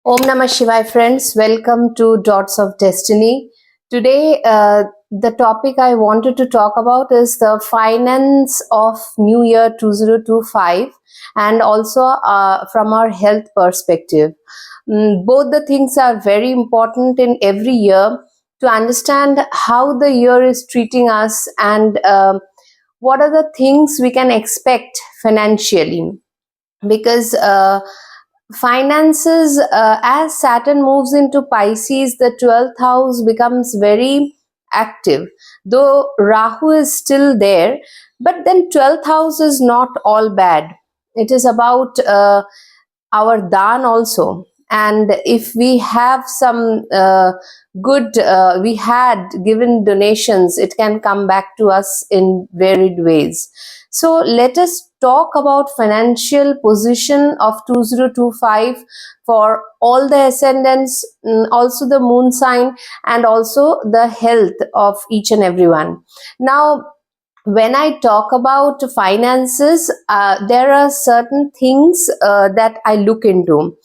Om Namah Shivaya, friends. Welcome to Dots of Destiny. Today, the topic I wanted to talk about is the finance of New Year 2025 and also from our health perspective. Both the things are very important in every year to understand how the year is treating us and what are the things we can expect financially. Because finances, as Saturn moves into Pisces, the 12th house becomes very active, though Rahu is still there. But then 12th house is not all bad. It is about our dan also, and if we have some good we had given donations, it can come back to us in varied ways. So let us talk about financial position of 2025 for all the ascendants, also the moon sign, and also the health of each and everyone. Now, when I talk about finances, there are certain things that I look into.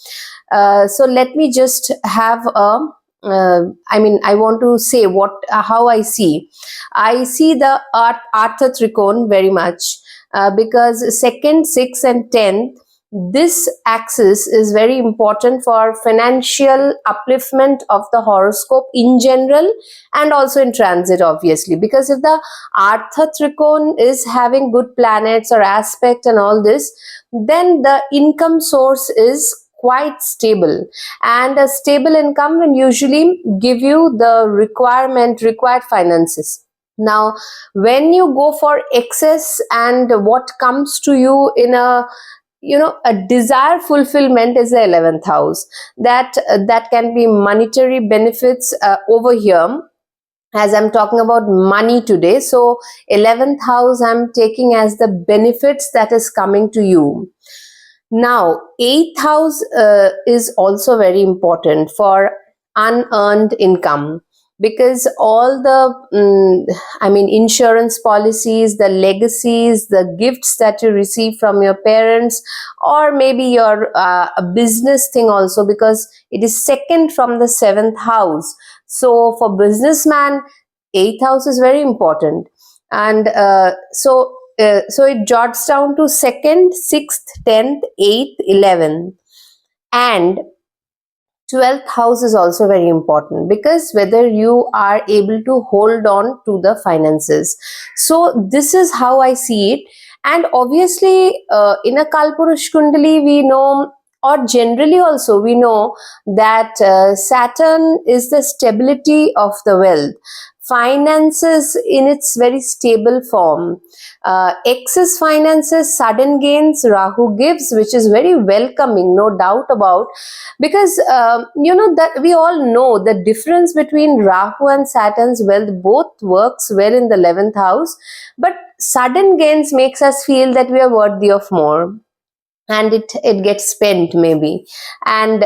So let me just have a I want to say how I see. I see the Artha Trikon very much because second, 6th, and 10th, this axis is very important for financial upliftment of the horoscope in general and also in transit, obviously. Because if the Artha Trikon is having good planets or aspect and all this, then the income source is quite stable, and a stable income will usually give you the required finances. Now, when you go for excess and what comes to you in a desire fulfillment is the 11th house, that can be monetary benefits over here, as I'm talking about money today. So 11th house I'm taking as the benefits that is coming to you. Now, 8th house is also very important for unearned income, because all the insurance policies, the legacies, the gifts that you receive from your parents, or maybe your a business thing also, because it is second from the 7th house. So for businessman, 8th house is very important. And so it jots down to 2nd, 6th, 10th, 8th, 11th. And 12th house is also very important, because whether you are able to hold on to the finances. So this is how I see it. And obviously in a Kalpurush Kundali, we know, or generally also we know, that Saturn is the stability of the wealth. Finances in its very stable form. Excess finances, sudden gains, Rahu gives, which is very welcoming, no doubt about, because that we all know the difference between Rahu and Saturn's wealth. Both works well in the 11th house, but sudden gains makes us feel that we are worthy of more, and it gets spent maybe. And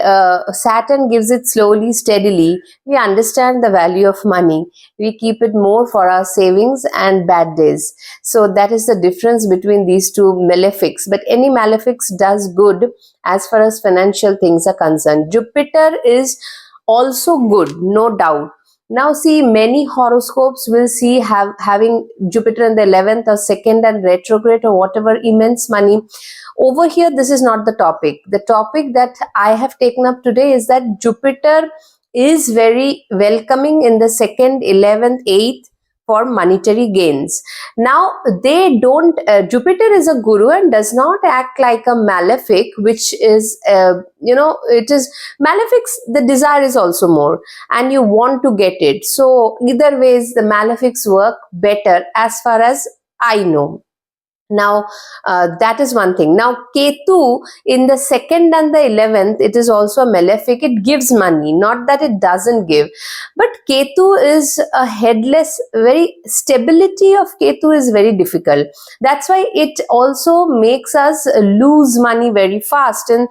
Saturn gives it slowly, steadily. We understand the value of money, we keep it more for our savings and bad days. So that is the difference between these two malefics. But any malefics does good as far as financial things are concerned. Jupiter is also good, no doubt. Now see, many horoscopes will see having Jupiter in the 11th or 2nd and retrograde or whatever, immense money. Over here, this is not the topic. The topic that I have taken up today is that Jupiter is very welcoming in the 2nd, 11th, 8th for monetary gains. Now, they don't, Jupiter is a guru and does not act like a malefic, which is, it is malefics, the desire is also more and you want to get it. So either ways, the malefics work better as far as I know. Now, that is one thing. Now, Ketu in the 2nd and the 11th, it is also a malefic. It gives money, not that it doesn't give. But Ketu is a headless, very stability of Ketu is very difficult. That's why it also makes us lose money very fast. And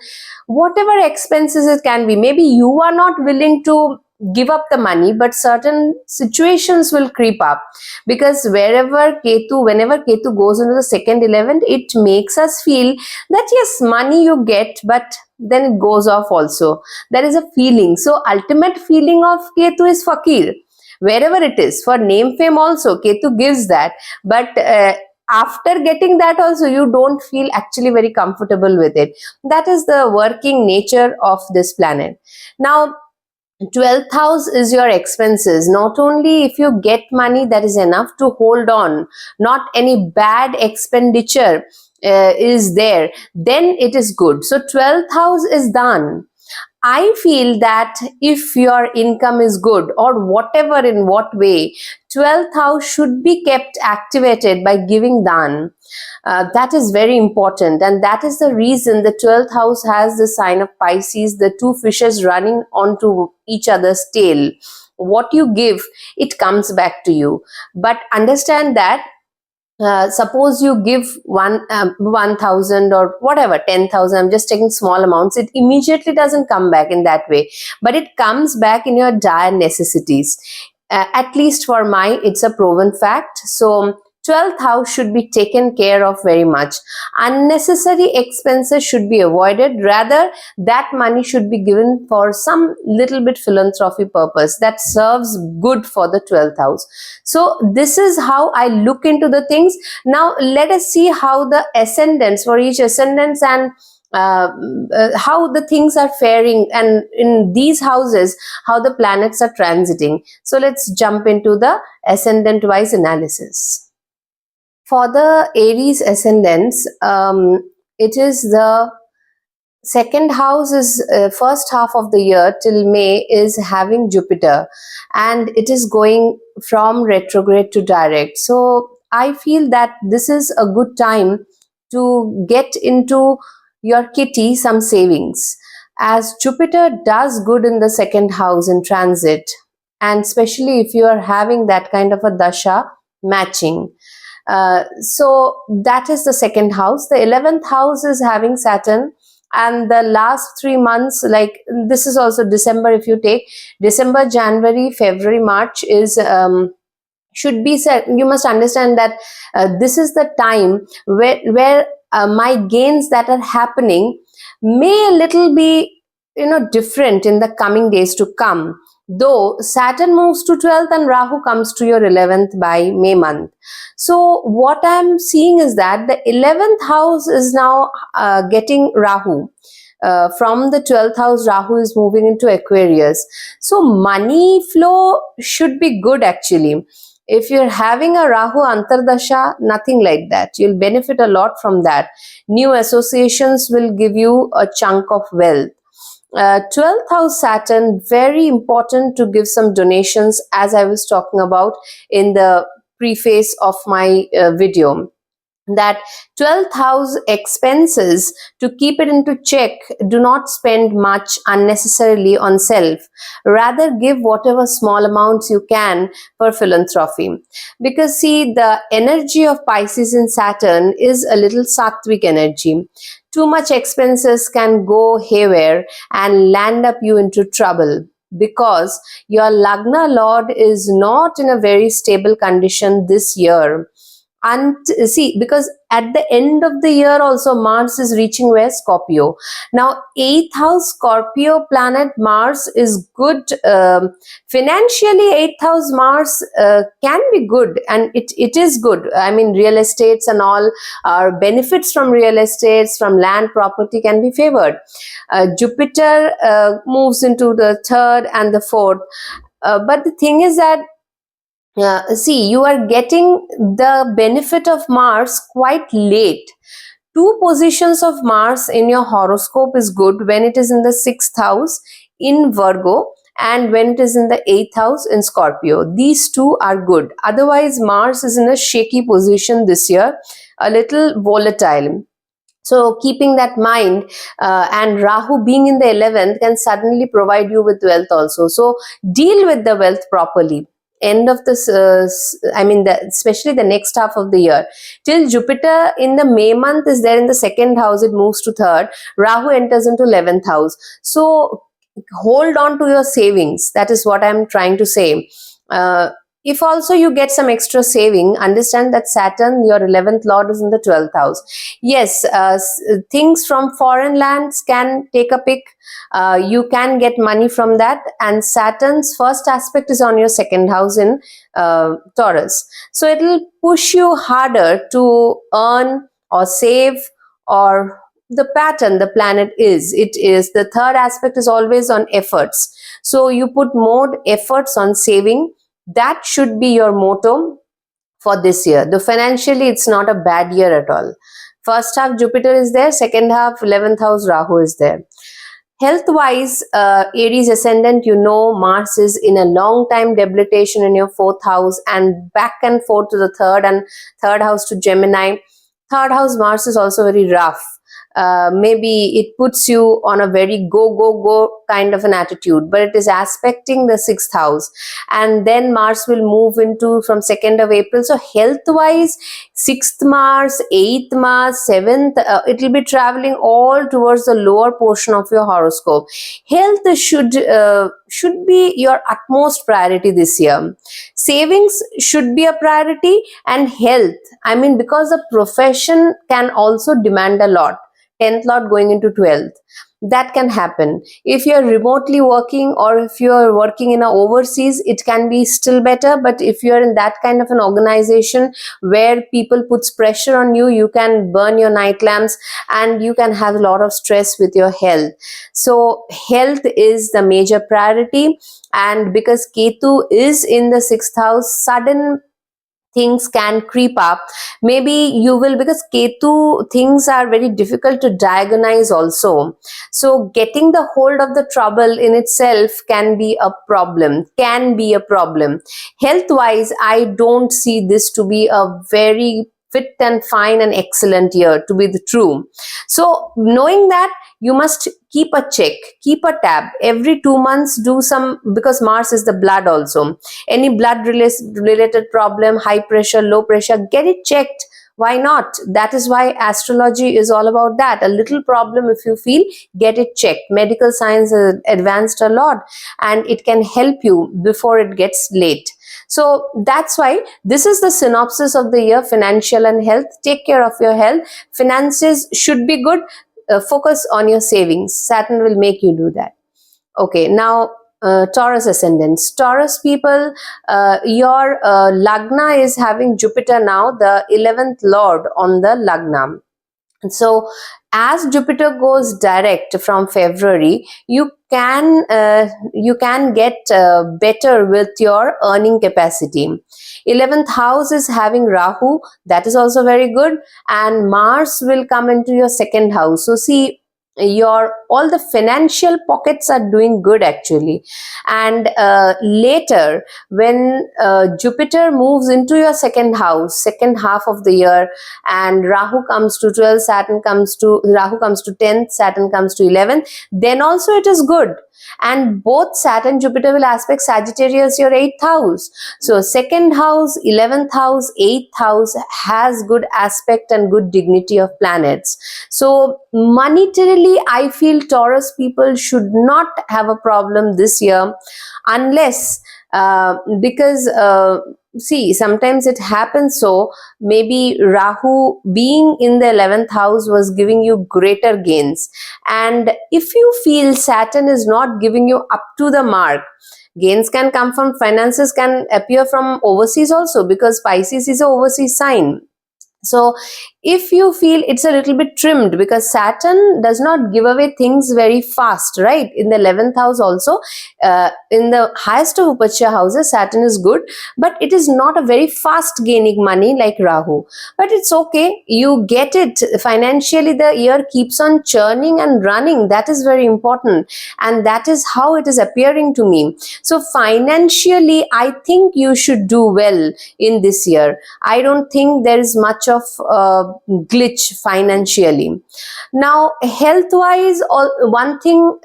whatever expenses it can be, maybe you are not willing to give up the money, but certain situations will creep up, because whenever Ketu goes into the 2nd, 11th, it makes us feel that yes, money you get, but then it goes off also. There is a feeling. So ultimate feeling of Ketu is fakir. Wherever it is, for name fame also, Ketu gives that. But after getting that also, you don't feel actually very comfortable with it. That is the working nature of this planet. Now, 12th house is your expenses. Not only if you get money, that is enough to hold on, not any bad expenditure is there, then it is good. So 12th house is done. I feel that if your income is good or whatever, in what way, 12th house should be kept activated by giving dan. That is very important, and that is the reason the 12th house has the sign of Pisces, the two fishes running onto each other's tail. What you give, it comes back to you. But understand that suppose you give 1,000 or whatever, 10,000, I'm just taking small amounts, it immediately doesn't come back in that way, but it comes back in your dire necessities. At least for my, it's a proven fact. So 12th house should be taken care of very much. Unnecessary expenses should be avoided. Rather, that money should be given for some little bit philanthropy purpose that serves good for the 12th house. So this is how I look into the things. Now let us see how the ascendants for each ascendants and how the things are faring, and in these houses how the planets are transiting. So let's jump into the ascendant wise analysis. For the Aries ascendants, it is the second house is first half of the year till May is having Jupiter, and it is going from retrograde to direct. So I feel that this is a good time to get into your kitty some savings, as Jupiter does good in the second house in transit, and especially if you are having that kind of a dasha matching. So that is the second house. The 11th house is having Saturn, and the last 3 months, like this is also December, if you take December, January, February, March is should be set. You must understand that this is the time where my gains that are happening may a little be different in the coming days to come, though Saturn moves to 12th and Rahu comes to your 11th by May month. So what I'm seeing is that the 11th house is now getting Rahu. From the 12th house, Rahu is moving into Aquarius. So money flow should be good actually. If you're having a Rahu Antardasha, nothing like that. You'll benefit a lot from that. New associations will give you a chunk of wealth. 12th house Saturn, very important to give some donations, as I was talking about in the preface of my video, that 12th house expenses, to keep it into check, do not spend much unnecessarily on self. Rather give whatever small amounts you can for philanthropy, because see, the energy of Pisces in Saturn is a little sattvic energy. Too much expenses can go haywire and land up you into trouble, because your Lagna Lord is not in a very stable condition this year. And see, because at the end of the year also Mars is reaching where? Scorpio. Now 8th house Scorpio planet Mars is good. Financially 8th house Mars can be good, and it is good. I mean, real estates and all benefits from real estates, from land property can be favored. Jupiter moves into the 3rd and the 4th. But the thing is that see, you are getting the benefit of Mars quite late. 2 positions of Mars in your horoscope is good when it is in the 6th house in Virgo and when it is in the 8th house in Scorpio. These 2 are good. Otherwise, Mars is in a shaky position this year, a little volatile. So keeping that mind, and Rahu being in the 11th can suddenly provide you with wealth also. So deal with the wealth properly. End of this, especially the next half of the year, till Jupiter in the May month is there in the 2nd house, it moves to 3rd. Rahu enters into 11th house. So hold on to your savings. That is what I'm trying to say. if also you get some extra saving, understand that Saturn, your 11th lord, is in the 12th house. Yes, things from foreign lands can take a pick. You can get money from that, and Saturn's first aspect is on your second house in Taurus. So it'll push you harder to earn or save, or the pattern the planet is. It is the third aspect is always on efforts. So you put more efforts on saving. That should be your motto for this year. Though financially, it's not a bad year at all. First half Jupiter is there, second half 11th house Rahu is there. Health wise, Aries ascendant, Mars is in a long time debilitation in your fourth house and back and forth to the third, and third house to Gemini. Third house Mars is also very rough. Maybe it puts you on a very go kind of an attitude, but it is aspecting the sixth house, and then Mars will move into from 2nd of April. So health wise, 6th Mars, 8th Mars, 7th, it will be traveling all towards the lower portion of your horoscope. Health should be your utmost priority this year. Savings should be a priority, and health, I mean, because the profession can also demand a lot. 10th lord going into 12th, that can happen. If you're remotely working, or if you're working in a overseas, it can be still better. But if you're in that kind of an organization where people puts pressure on you, you can burn your night lamps and you can have a lot of stress with your health. So health is the major priority, and because Ketu is in the sixth house, sudden things can creep up. Maybe you will, because Ketu, things are very difficult to diagnose also. So getting the hold of the trouble in itself can be a problem. Health wise, I don't see this to be a very fit and fine and excellent year to be the true. So knowing that, you must keep a check, keep a tab every 2 months. Do some, because Mars is the blood also. Any blood related problem, high pressure, low pressure, get it checked. Why not? That is why astrology is all about that. A little problem, if you feel, get it checked. Medical science has advanced a lot, and it can help you before it gets late. So that's why this is the synopsis of the year, financial and health. Take care of your health. Finances should be good. Focus on your savings. Saturn will make you do that. Okay, now Taurus ascendants. Taurus people, your Lagna is having Jupiter now, the 11th lord on the Lagna. So as Jupiter goes direct from February, you can get better with your earning capacity. 11th house is having Rahu, that is also very good, and Mars will come into your second house. So see, your all the financial pockets are doing good actually. And later when Jupiter moves into your second house, second half of the year, and Rahu comes to 12, Rahu comes to 10th, Saturn comes to 11th, then also it is good. And both Saturn, Jupiter will aspect Sagittarius, your 8th house. So second house, 11th house, 8th house has good aspect and good dignity of planets. So monetarily, I feel Taurus people should not have a problem this year, unless because see, sometimes it happens. So maybe Rahu being in the 11th house was giving you greater gains, and if you feel Saturn is not giving you up to the mark, gains can come from, finances can appear from overseas also, because Pisces is an overseas sign. So if you feel it's a little bit trimmed, because Saturn does not give away things very fast, right? In the 11th house also, in the highest of Upachya houses, Saturn is good, but it is not a very fast gaining money like Rahu. But it's okay, you get it. Financially, the year keeps on churning and running. That is very important, and that is how it is appearing to me. So financially, I think you should do well in this year. I don't think there is much of glitch financially. Now health wise, one thing,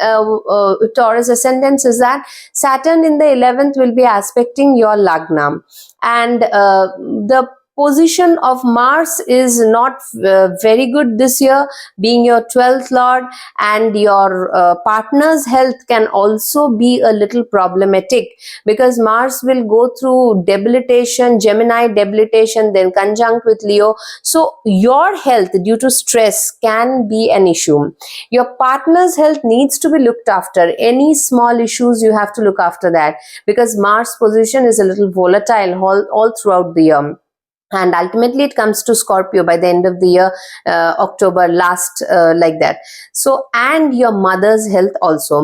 Taurus ascendants, is that Saturn in the 11th will be aspecting your Lagna, and the position of Mars is not very good this year, being your 12th lord, and your partner's health can also be a little problematic, because Mars will go through debilitation, Gemini debilitation, then conjunct with Leo. So your health due to stress can be an issue. Your partner's health needs to be looked after. Any small issues, you have to look after that, because Mars position is a little volatile all throughout the year. And ultimately it comes to Scorpio by the end of the year, October last, like that. So, and your mother's health also,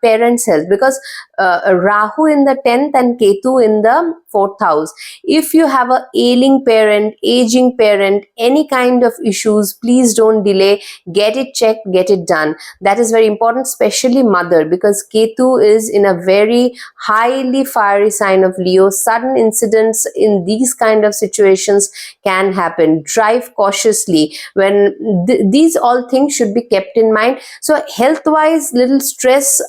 parents' health, because Rahu in the 10th and Ketu in the 4th house. If you have a ailing parent, aging parent, any kind of issues, please don't delay. Get it checked, get it done. That is very important, especially mother, because Ketu is in a very highly fiery sign of Leo. Sudden incidents in these kind of situations can happen. Drive cautiously when these all things should be kept in mind. So health wise, little stress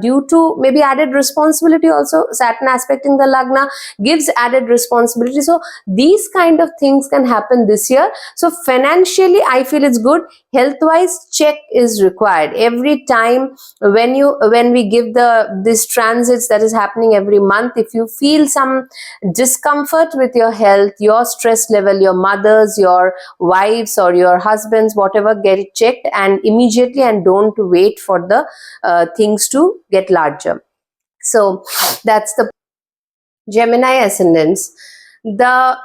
due to maybe added responsibility. Also Saturn aspecting the Lagna gives added responsibility. So these kind of things can happen this year. So financially I feel it's good. Health wise, check is required every time when we give this transits that is happening every month. If you feel some discomfort with your health, your stress level, your mother's, your wives, or your husband's, whatever, get it checked and immediately, and don't wait for the things to get larger. So that's the Gemini ascendants. The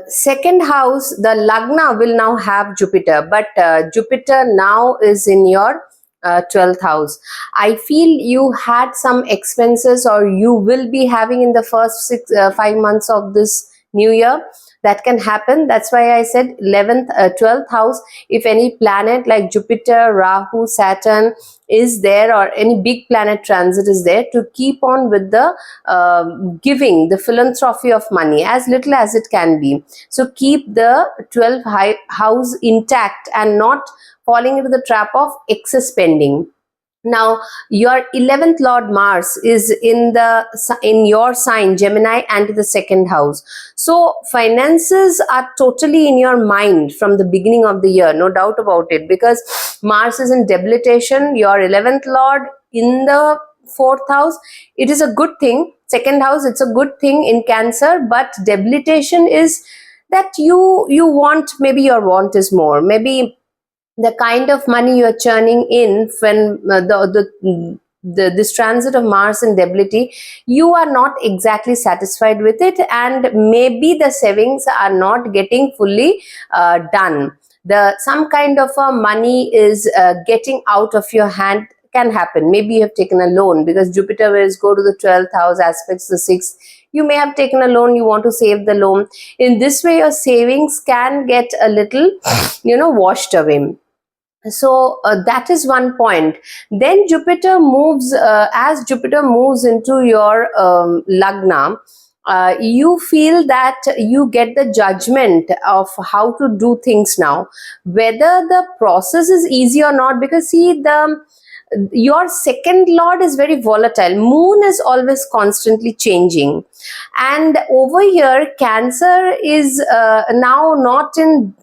second house, the Lagna will now have Jupiter, but Jupiter now is in your 12th house. I feel you had some expenses, or you will be having in the first 5 months of this new year. That can happen. That's why I said 11th, 12th house. If any planet like Jupiter, Rahu, Saturn is there, or any big planet transit is there, to keep on with the giving, the philanthropy of money, as little as it can be. So keep the 12th house intact and not falling into the trap of excess spending. Now your 11th lord Mars is in your sign Gemini and the second house. So finances are totally in your mind from the beginning of the year, no doubt about it, because Mars is in debilitation, your 11th lord in the 4th house. It is a good thing. Second house, it's a good thing in Cancer, but debilitation is that you want, maybe your want is more, maybe the kind of money you are churning in when this transit of Mars in debility, you are not exactly satisfied with it, and maybe the savings are not getting fully done. Some kind of money is getting out of your hand, can happen. Maybe you have taken a loan, because Jupiter will go to the 12th house, aspects the 6th. You may have taken a loan, you want to save the loan. In this way, your savings can get a little, washed away. So that is one point. Then Jupiter moves, as Jupiter moves into your Lagna, you feel that you get the judgment of how to do things now, whether the process is easy or not, because see, your second lord is very volatile. Moon is always constantly changing, and over here Cancer is now not in,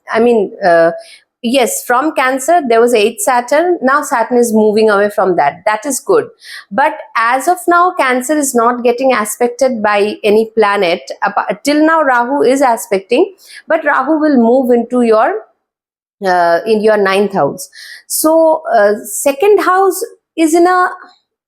yes, from Cancer there was 8th Saturn. Now Saturn is moving away from that. That is good. But as of now, Cancer is not getting aspected by any planet. Till now Rahu is aspecting, but Rahu will move into your in your 9th house. So second house is not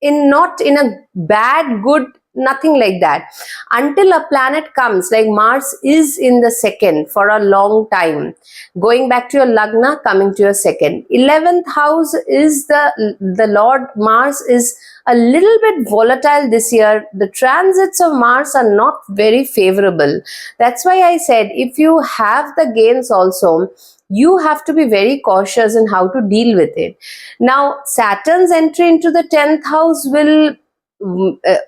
in a bad, good, nothing like that, until a planet comes like Mars is in the second for a long time, going back to your Lagna, coming to your second. 11th house is the Lord Mars is a little bit volatile this year. The transits of Mars are not very favorable. That's why I said, if you have the gains also, you have to be very cautious in how to deal with it. Now Saturn's entry into the 10th house will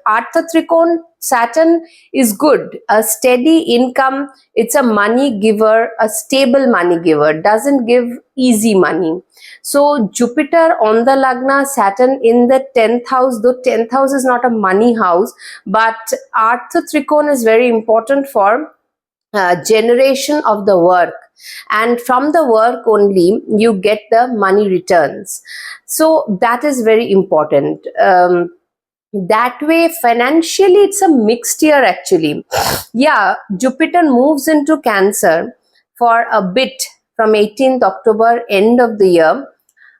Artha Trikon, Saturn is good, a steady income. It's a money giver, a stable money giver, doesn't give easy money. So Jupiter on the Lagna, Saturn in the 10th house, though 10th house is not a money house, but Artha Trikon is very important for generation of the work, and from the work only you get the money returns. So that is very important. That way financially it's a mixed year actually. Yeah, Jupiter moves into Cancer for a bit from 18th October, end of the year,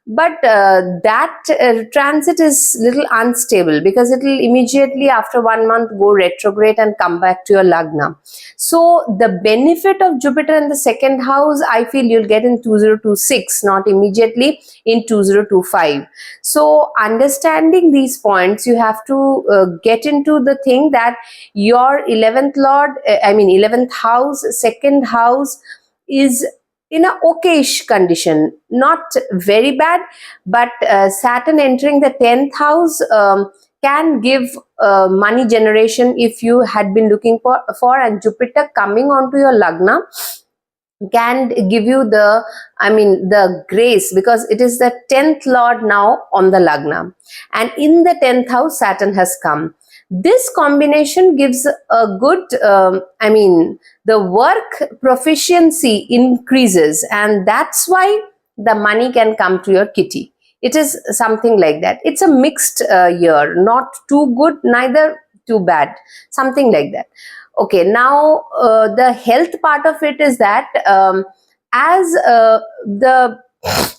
but that transit is little unstable because it will immediately after 1 month go retrograde and come back to your lagna. So the benefit of Jupiter in the second house, I feel you'll get in 2026, not immediately in 2025. So understanding these points, you have to get into the thing that your 11th lord, 11th house, second house is in a okayish condition, not very bad, but Saturn entering the 10th house can give money generation if you had been looking for, and Jupiter coming onto your lagna can give you the grace, because it is the 10th lord now on the lagna, and in the 10th house Saturn has come. This combination gives a good the work proficiency increases, and that's why the money can come to your kitty. It is something like that. It's a mixed year, not too good, neither too bad, something like that. Okay, now the health part of it is that as the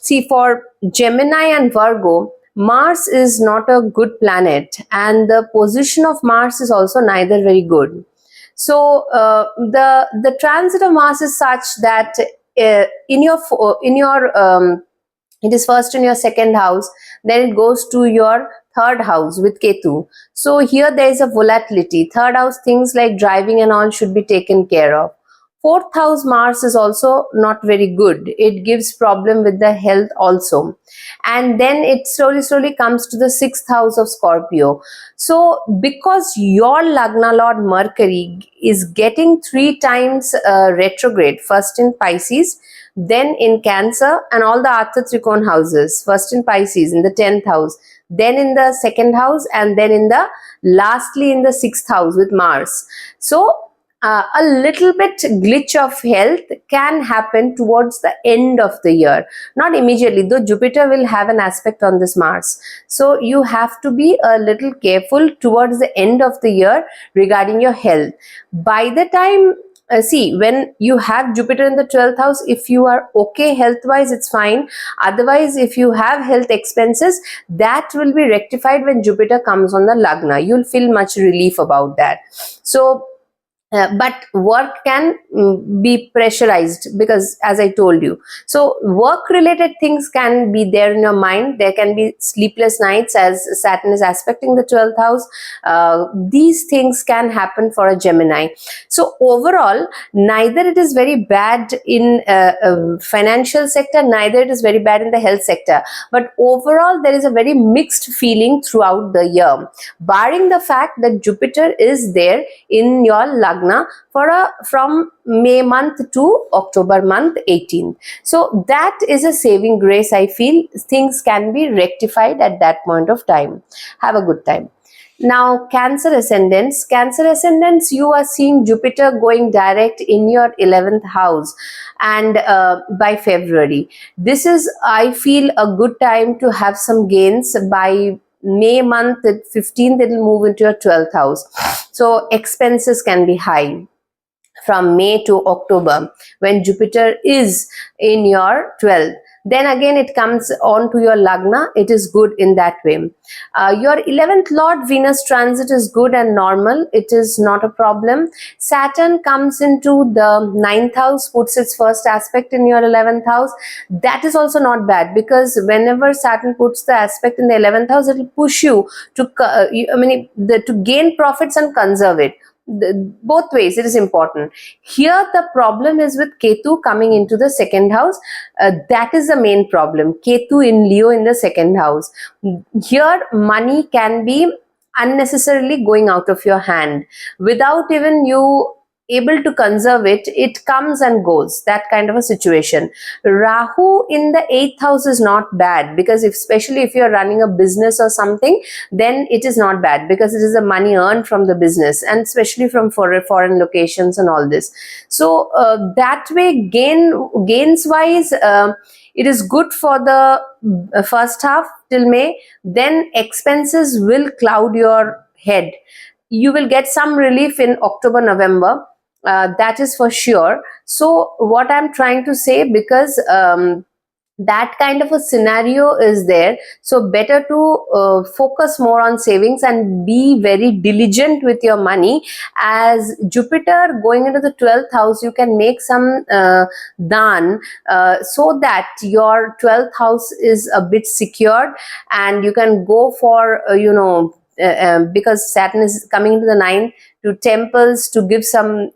see, for Gemini and Virgo, Mars is not a good planet, and the position of Mars is also neither very good. So the transit of Mars is such that in your it is first in your second house, then it goes to your third house with Ketu. So here there is a volatility. Third house, things like driving and all should be taken care of. Fourth house Mars is also not very good. It gives problem with the health also. And then it slowly comes to the sixth house of Scorpio. So because your Lagna Lord Mercury is getting 3 times retrograde, first in Pisces, then in Cancer, and all the Artha Trikon houses, first in Pisces in the 10th house, then in the second house, and then in the lastly in the 6th house with Mars. So a little bit glitch of health can happen towards the end of the year, not immediately, though Jupiter will have an aspect on this Mars. So you have to be a little careful towards the end of the year regarding your health. By the time see, when you have Jupiter in the 12th house, if you are okay health wise, it's fine. Otherwise, if you have health expenses, that will be rectified when Jupiter comes on the Lagna. You'll feel much relief about that. So but work can be pressurized, because as I told you, so work related things can be there in your mind. There can be sleepless nights as Saturn is aspecting the 12th house. These things can happen for a Gemini. So overall, neither it is very bad in financial sector, neither it is very bad in the health sector, but overall there is a very mixed feeling throughout the year, barring the fact that Jupiter is there in your Lagna from May month to October month 18th. So that is a saving grace. I feel things can be rectified at that point of time. Have a good time. Now, Cancer ascendants. Cancer ascendants, you are seeing Jupiter going direct in your 11th house, and by February. This is, I feel, a good time to have some gains. By May month 15th, it will move into your 12th house. So expenses can be high from May to October when Jupiter is in your 12th. Then again it comes on to your Lagna. It is good in that way. Your 11th Lord Venus transit is good and normal. It is not a problem. Saturn comes into the 9th house, puts its first aspect in your 11th house. That is also not bad, because whenever Saturn puts the aspect in the 11th house, it will push you to to gain profits and conserve it. Both ways it is important. Here the problem is with Ketu coming into the second house. That is the main problem. Ketu in Leo in the second house. Here money can be unnecessarily going out of your hand without even you able to conserve it, it comes and goes, that kind of a situation. Rahu in the 8th house is not bad, because especially if you're running a business or something, then it is not bad, because it is the money earned from the business, and especially from foreign locations and all this. So that way, gains wise, it is good for the first half till May. Then expenses will cloud your head. You will get some relief in October, November, that is for sure. So what I'm trying to say, because that kind of a scenario is there, so better to focus more on savings and be very diligent with your money. As Jupiter going into the 12th house, you can make some dan, so that your 12th house is a bit secured, and you can go for because Saturn is coming into the 9th, to temples, to give some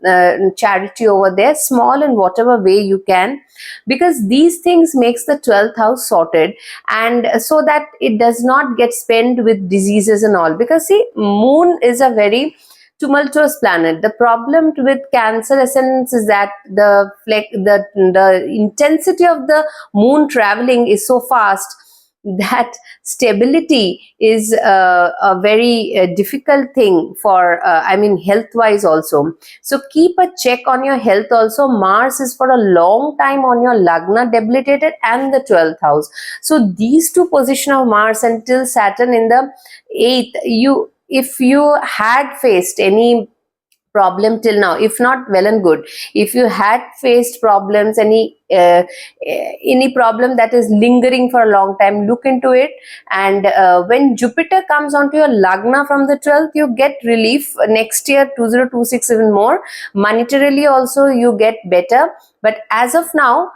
charity over there, small in whatever way you can, because these things makes the 12th house sorted, and so that it does not get spent with diseases and all. Because see, moon is a very tumultuous planet. The problem with Cancer ascendants is that the intensity of the moon traveling is so fast that stability is a very difficult thing for health wise also. So keep a check on your health also. Mars is for a long time on your lagna debilitated and the 12th house. So these two position of Mars until Saturn in the 8th, if you had faced any problem till now, if not, well and good. If you had faced problems, any problem that is lingering for a long time, look into it. And when Jupiter comes onto your lagna from the 12th, you get relief next year, 2026, even more. Monetarily also you get better, but as of now,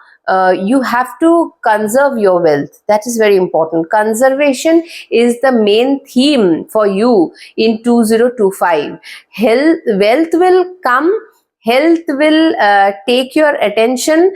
you have to conserve your wealth. That is very important. Conservation is the main theme for you in 2025. Wealth will come, health will take your attention.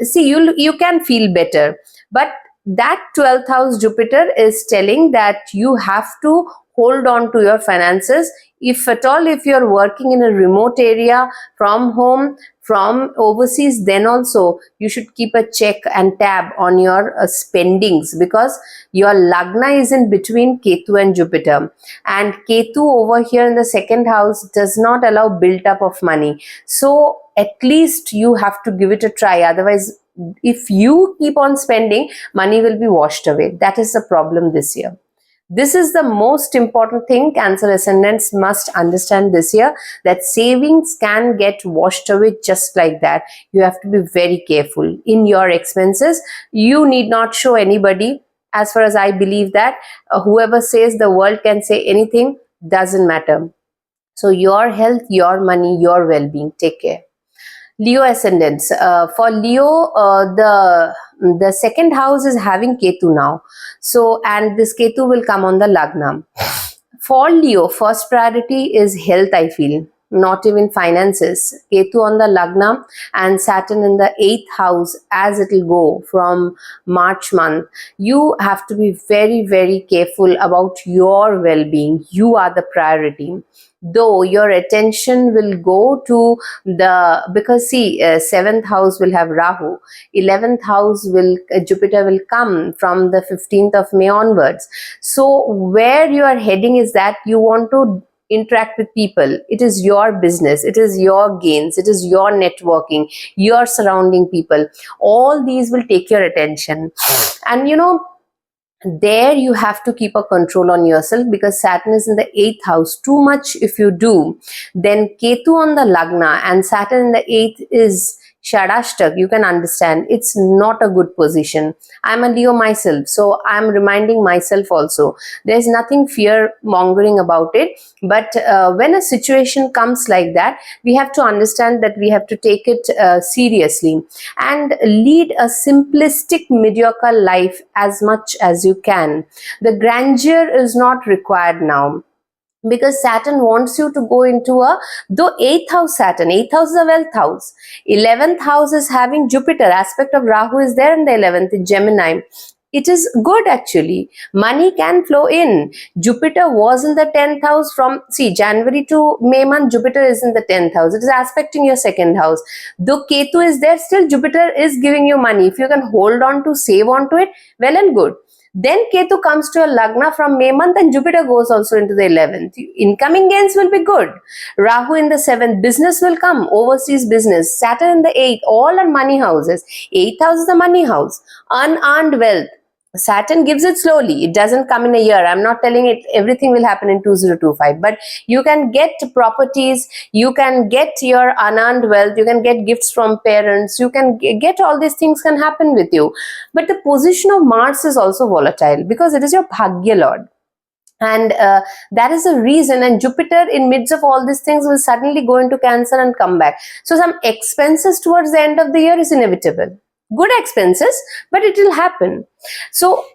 See, you can feel better, but that 12th house Jupiter is telling that you have to hold on to your finances. If at all, if you're working in a remote area from home, from overseas, then also you should keep a check and tab on your spendings, because your lagna is in between Ketu and Jupiter, and Ketu over here in the 2nd house does not allow build up of money. So at least you have to give it a try. Otherwise, if you keep on spending, money will be washed away. That is the problem this year. This is the most important thing Cancer ascendants must understand this year, that savings can get washed away just like that. You have to be very careful in your expenses. You need not show anybody. As far as I believe that, whoever says the world can say anything, doesn't matter. So your health, your money, your well-being, take care. Leo ascendants. For Leo, the 2nd house is having Ketu now. So, and this Ketu will come on the lagna. For Leo, first priority is health, I feel, not even finances. Ketu on the lagna and Saturn in the 8th house, as it will go from March month. You have to be very, very careful about your well-being. You are the priority. Though your attention will go to because see, 7th house will have Rahu, 11th house will Jupiter will come from the 15th of May onwards. So where you are heading is that you want to interact with people. It is your business, it is your gains, it is your networking, your surrounding people. All these will take your attention, and there you have to keep a control on yourself, because Saturn is in the 8th house. Too much if you do, then Ketu on the lagna and Saturn in the 8th is Shadashtak. You can understand it's not a good position. I'm a Leo myself, so I'm reminding myself also. There's nothing fear mongering about it, but when a situation comes like that, we have to understand that we have to take it seriously and lead a simplistic, mediocre life as much as you can. The grandeur is not required now, because Saturn wants you to go into though 8th house Saturn, 8th house is a wealth house, 11th house is having Jupiter, aspect of Rahu is there in the 11th in Gemini. it is good actually. Money can flow in. Jupiter was in the 10th house from, see, January to May month, Jupiter is in the 10th house. It is aspecting your second house. Though Ketu is there, still Jupiter is giving you money. If you can hold on to, save on to it, well and good. Then Ketu comes to a Lagna from May month and Jupiter goes also into the 11th. Incoming gains will be good. Rahu in the 7th, business will come, overseas business. Saturn in the 8th, all are money houses. 8th house is the money house. Unearned wealth. Saturn gives it slowly. It doesn't come in a year. I'm not telling it everything will happen in 2025, but you can get properties, you can get your unearned wealth, you can get gifts from parents, you can get all these things can happen with you. But the position of Mars is also volatile because it is your Bhagya Lord. And that is the reason, and Jupiter in midst of all these things will suddenly go into Cancer and come back. So some expenses towards the end of the year is inevitable. Good expenses, but it will happen. So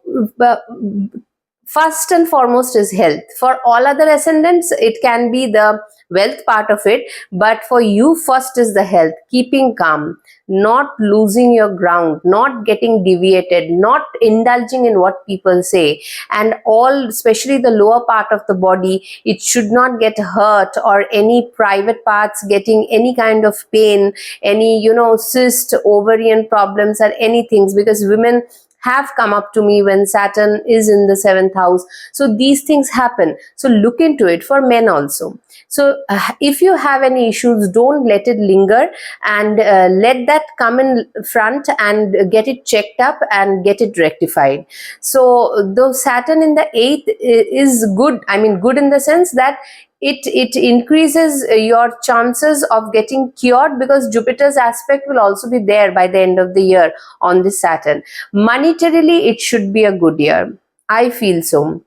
first and foremost is health. For all other ascendants, it can be the wealth part of it, but for you first is the health. Keeping calm, not losing your ground, not getting deviated, not indulging in what people say, and all, especially the lower part of the body, it should not get hurt, or any private parts getting any kind of pain, any cyst, ovarian problems, or anything, because women have come up to me when Saturn is in the 7th house. So these things happen. So look into it for men also. So if you have any issues, don't let it linger, and let that come in front and get it checked up and get it rectified. So though Saturn in the 8th is good, I mean good in the sense that it increases your chances of getting cured, because Jupiter's aspect will also be there by the end of the year on this Saturn. Monetarily, it should be a good year. I feel so.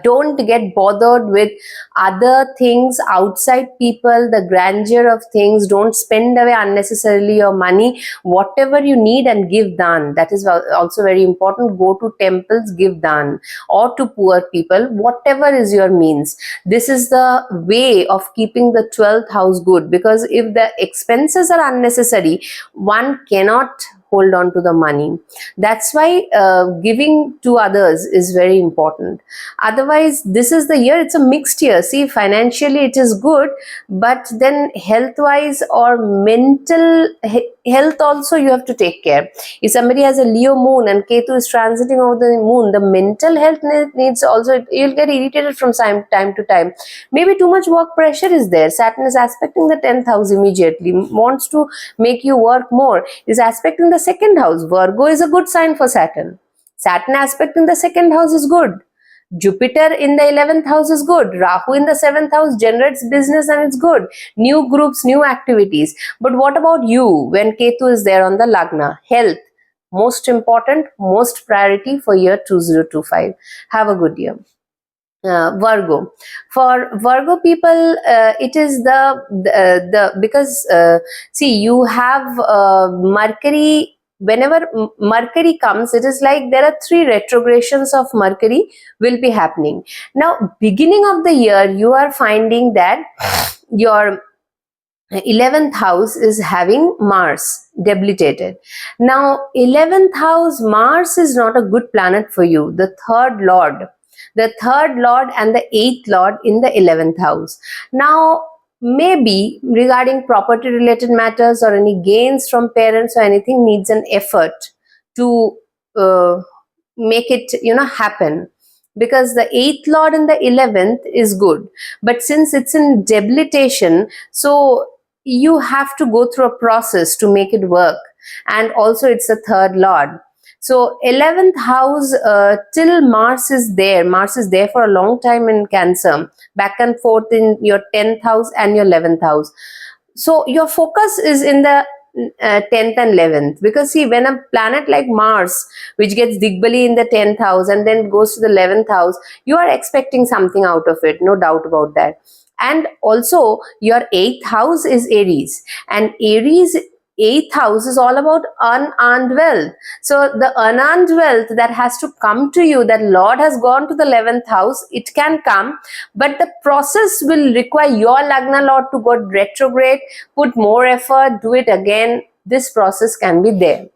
Don't get bothered with other things outside people, the grandeur of things. Don't spend away unnecessarily your money. Whatever you need, and give dan. That is also very important. Go to temples, give dan, or to poor people, whatever is your means. This is the way of keeping the 12th house good, because if the expenses are unnecessary, one cannot hold on to the money. That's why giving to others is very important. Otherwise, this is the year, it's a mixed year. See, financially it is good, but then health wise or mental health also you have to take care. If somebody has a Leo moon and Ketu is transiting over the moon, the mental health needs also, you'll get irritated from time to time. Maybe too much work pressure is there. Saturn is aspecting the 10th house immediately, wants to make you work more, is aspecting the second house. Virgo is a good sign for Saturn. Saturn aspect in the second house is good. Jupiter in the 11th house is good. Rahu in the 7th house generates business and it's good. New groups, new activities. But what about you when Ketu is there on the Lagna? Health, most important, most priority for year 2025. Have a good year. Virgo. For Virgo people, it is the because see, you have Mercury. Whenever Mercury comes, it is like there are 3 retrogradations of Mercury will be happening. Now, beginning of the year, you are finding that your 11th house is having Mars debilitated. Now, 11th house, Mars is not a good planet for you. The third lord and the 8th lord in the 11th house. Now, maybe regarding property related matters or any gains from parents or anything needs an effort to make it happen, because the 8th lord in the 11th is good, but since it's in debilitation, so you have to go through a process to make it work. And also it's the third lord. So 11th house, till Mars is there for a long time in Cancer, back and forth in your 10th house and your 11th house. So your focus is in the 10th and 11th, because see, when a planet like Mars, which gets Digbali in the 10th house and then goes to the 11th house, you are expecting something out of it, no doubt about that. And also your 8th house is Aries, and Aries 8th house is all about unearned wealth. So the unearned wealth that has to come to you, that Lord has gone to the 11th house, it can come, but the process will require your Lagna Lord to go retrograde, put more effort, do it again. This process can be there.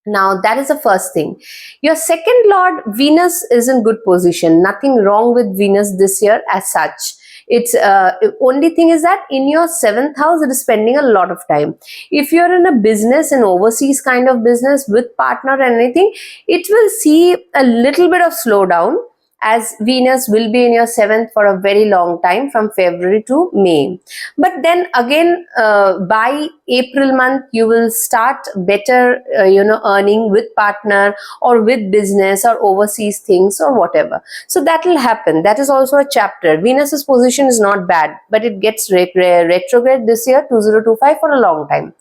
Now, that is the first thing. Your second lord, Venus, is in good position. Nothing wrong with Venus this year as such. It's only thing is that in your seventh house, it is spending a lot of time. If you're in a business, an overseas kind of business with partner and anything, it will see a little bit of slowdown, as Venus will be in your seventh for a very long time, from February to May. But then again, by April month, you will start better, earning with partner or with business or overseas things or whatever. So that will happen. That is also a chapter. Venus's position is not bad, but it gets retrograde this year, 2025, for a long time.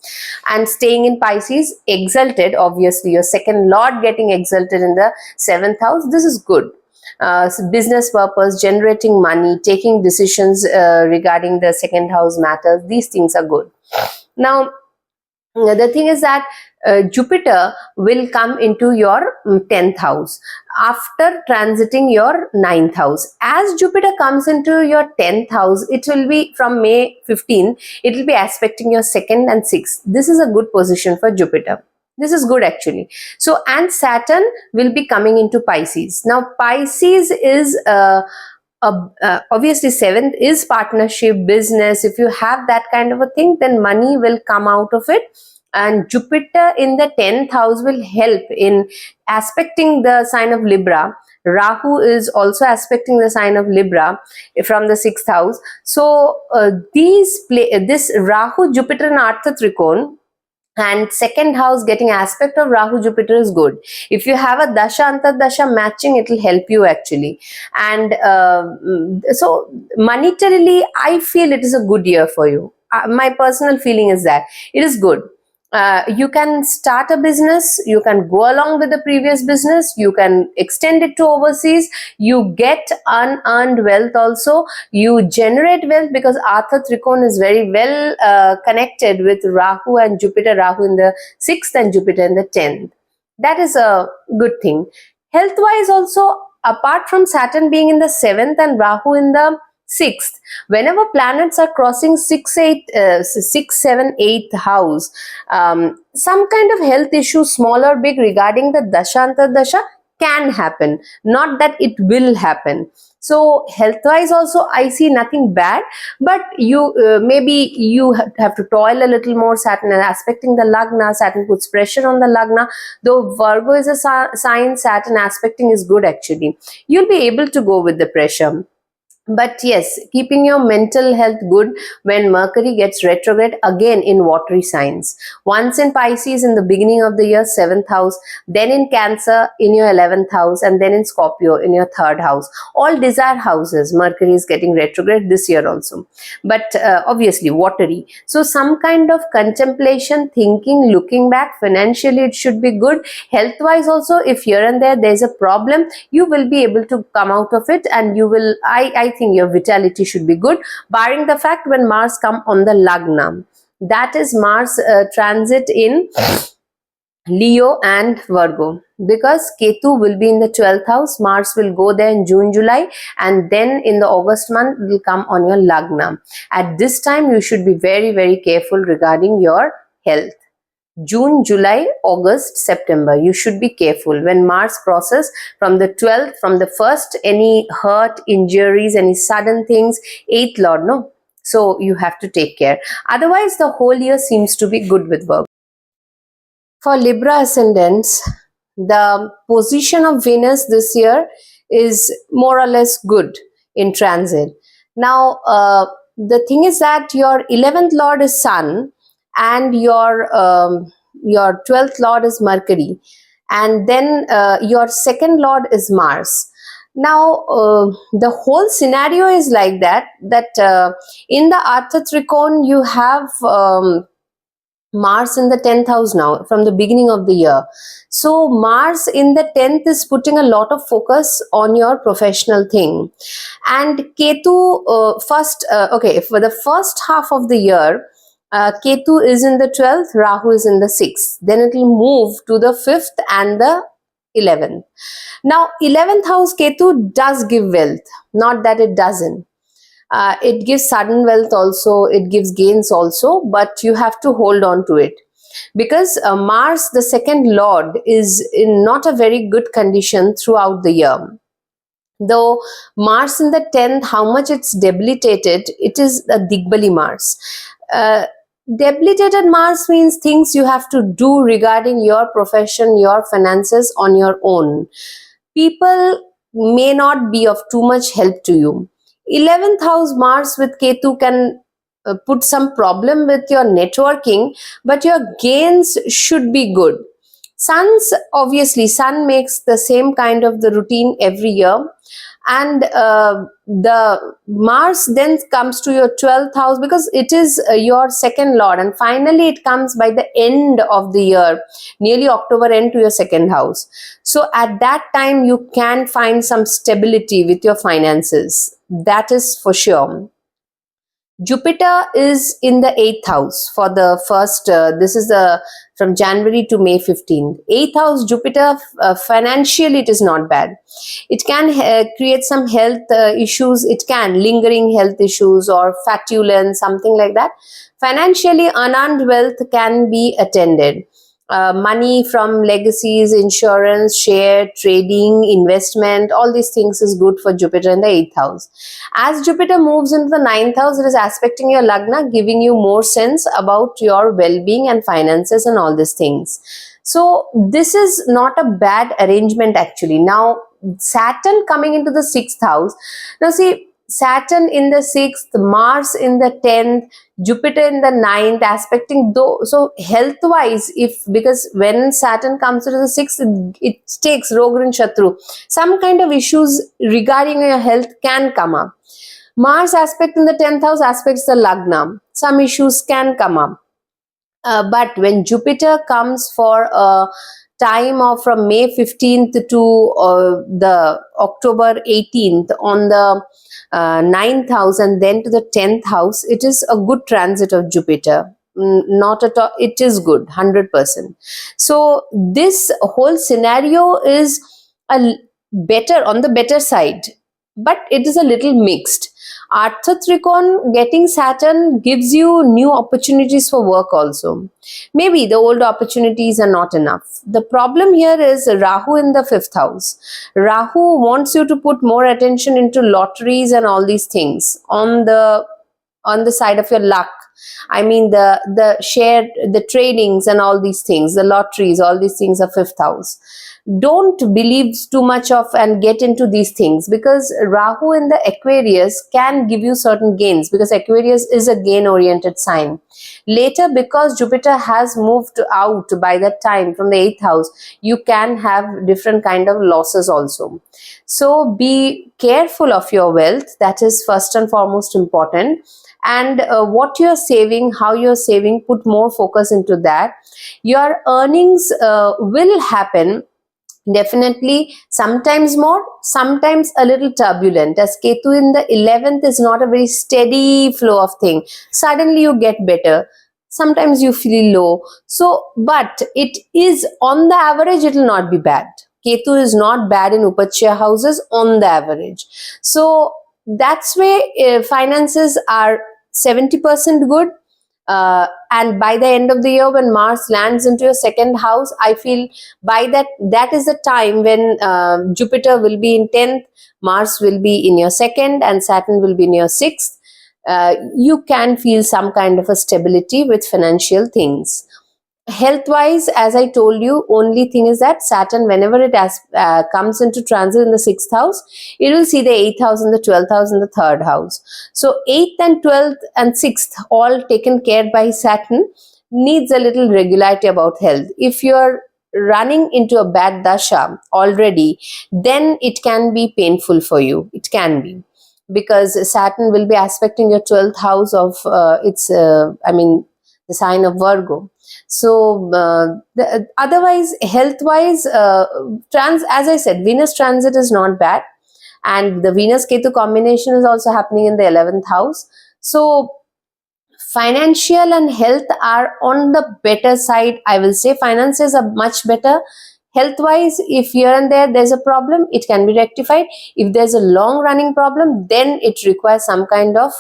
And staying in Pisces, exalted, obviously, your second lord getting exalted in the seventh house, this is good. Business purpose, generating money, taking decisions regarding the second house matters, these things are good. Now, the thing is that Jupiter will come into your 10th house after transiting your 9th house. As Jupiter comes into your 10th house, it will be from May 15, it will be aspecting your 2nd and 6th. This is a good position for Jupiter. This is good actually. So, and Saturn will be coming into Pisces. Now, Pisces is obviously 7th is partnership, business. If you have that kind of a thing, then money will come out of it. And Jupiter in the 10th house will help in aspecting the sign of Libra. Rahu is also aspecting the sign of Libra from the 6th house. So this Rahu, Jupiter and Artha Trikon, and second house getting aspect of Rahu Jupiter is good. If you have a Dasha Antardasha matching, it will help you actually. And so monetarily, I feel it is a good year for you. My personal feeling is that it is good. You can start a business, you can go along with the previous business, you can extend it to overseas, you get unearned wealth also, you generate wealth, because Artha Trikon is very well connected with Rahu and Jupiter, Rahu in the 6th and Jupiter in the 10th. That is a good thing. Health wise also, apart from Saturn being in the 7th and Rahu in the 6th, whenever planets are crossing 6, 7, 8th house, some kind of health issue, small or big, regarding the Dasha Antardasha can happen. Not that it will happen. So health wise also, I see nothing bad, but you maybe you have to toil a little more. Saturn aspecting the Lagna, Saturn puts pressure on the Lagna. Though Virgo is a sign, Saturn aspecting is good actually. You'll be able to go with the pressure. But yes, keeping your mental health good when Mercury gets retrograde again in watery signs. Once in Pisces in the beginning of the year, 7th house, then in Cancer in your 11th house, and then in Scorpio in your 3rd house. All desire houses, Mercury is getting retrograde this year also. But obviously watery. So some kind of contemplation, thinking, looking back, financially it should be good. Health wise also, if here and there there's a problem, you will be able to come out of it, and you will, I think your vitality should be good, barring the fact when Mars come on the Lagna. That is Mars transit in Leo and Virgo, because Ketu will be in the 12th house. Mars will go there in June, July, and then in the August month it will come on your Lagna. At this time, you should be very, very careful regarding your health. June, July, August, September, you should be careful. When Mars crosses from the 12th, from the 1st, any hurt, injuries, any sudden things, 8th Lord, no. So you have to take care. Otherwise, the whole year seems to be good with Virgo. For Libra ascendants, the position of Venus this year is more or less good in transit. Now, the thing is that your 11th Lord is Sun, and your 12th Lord is Mercury, and then your 2nd Lord is Mars. Now, the whole scenario is like that in the Artha Trikon, you have Mars in the 10th house now from the beginning of the year. So Mars in the 10th is putting a lot of focus on your professional thing. And Ketu, for the first half of the year, Ketu is in the 12th, Rahu is in the 6th. Then it will move to the 5th and the 11th. Now, 11th house Ketu does give wealth, not that it doesn't. It gives sudden wealth also, it gives gains also, but you have to hold on to it. because Mars, the second lord, is in not a very good condition throughout the year. Though Mars in the 10th, how much it's debilitated, it is a Digbali Mars. Uh, Debilitated Mars means things you have to do regarding your profession, your finances on your own. People may not be of too much help to you. 11th house Mars with Ketu can put some problem with your networking, but your gains should be good. Sun's obviously, sun makes the same kind of the routine every year, and the Mars then comes to your 12th house because it is your second lord, and finally it comes by the end of the year, nearly October end, to your second house. So at that time you can find some stability with your finances, that is for sure. Jupiter is in the 8th house for the first, this is the from January to May 15th. 8th house Jupiter, financially it is not bad. It can create some health issues, it can, lingering health issues or flatulence, something like that. Financially, unearned wealth can be attended. Money from legacies, insurance, share, trading, investment, all these things is good for Jupiter in the 8th house. As Jupiter moves into the 9th house, it is aspecting your Lagna, giving you more sense about your well-being and finances and all these things. So this is not a bad arrangement actually. Now, Saturn coming into the 6th house. Now see, Saturn in the 6th, Mars in the 10th, Jupiter in the 9th, aspecting though. So health wise, if, because when Saturn comes to the 6th, it takes Rogrin Shatru. Some kind of issues regarding your health can come up. Mars aspect in the 10th house aspects the Lagna. Some issues can come up. But when Jupiter comes for a time of from May 15th to the October 18th on the 9th house and then to the 10th house, it is a good transit of Jupiter. Not at all, it is good, 100%. So this whole scenario is better, on the better side, but it is a little mixed. Artha Trikon getting Saturn gives you new opportunities for work also. Maybe the old opportunities are not enough. The problem here is Rahu in the 5th house. Rahu wants you to put more attention into lotteries and all these things on the side of your luck. I mean the share, the tradings and all these things, the lotteries, all these things are 5th house. Don't believe too much of and get into these things, because Rahu in the Aquarius can give you certain gains, because Aquarius is a gain oriented sign. Later, because Jupiter has moved out by that time from the 8th house, you can have different kind of losses also. So be careful of your wealth. That is first and foremost important. And what you're saving, how you're saving, put more focus into that. Your earnings will happen. Definitely, sometimes more, sometimes a little turbulent. As Ketu in the 11th is not a very steady flow of thing. Suddenly you get better. Sometimes you feel low. So, but it is on the average, it will not be bad. Ketu is not bad in Upachya houses on the average. So, that's why finances are 70% good. And by the end of the year, when Mars lands into your second house, I feel by that is the time when Jupiter will be in 10th, Mars will be in your second, and Saturn will be in your 6th. You can feel some kind of a stability with financial things. Health wise, as I told you, only thing is that Saturn, whenever it comes into transit in the 6th house, it will see the 8th house and the 12th house and the 3rd house. So 8th and 12th and 6th, all taken care by Saturn, needs a little regularity about health. If you're running into a bad dasha already, then it can be painful for you. It can be, because Saturn will be aspecting your 12th house of the sign of Virgo. So otherwise, health wise, as I said, Venus transit is not bad, and the Venus Ketu combination is also happening in the 11th house. So financial and health are on the better side. I will say finances are much better. Health wise, if here and there there's a problem, it can be rectified. If there's a long running problem, then it requires some kind of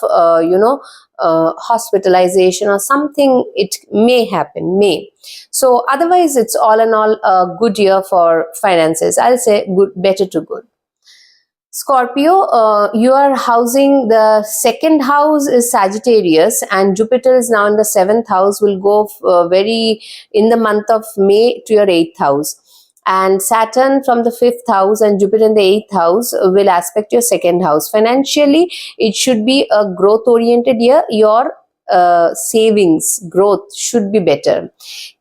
hospitalization or something. It may happen, may. So otherwise, it's all in all a good year for finances. I'll say good, better to good. Scorpio, your housing, the second house is Sagittarius, and Jupiter is now in the seventh house, will go very in the month of May to your eighth house. And Saturn from the fifth house and Jupiter in the eighth house will aspect your second house. Financially, it should be a growth oriented year. Your savings growth should be better.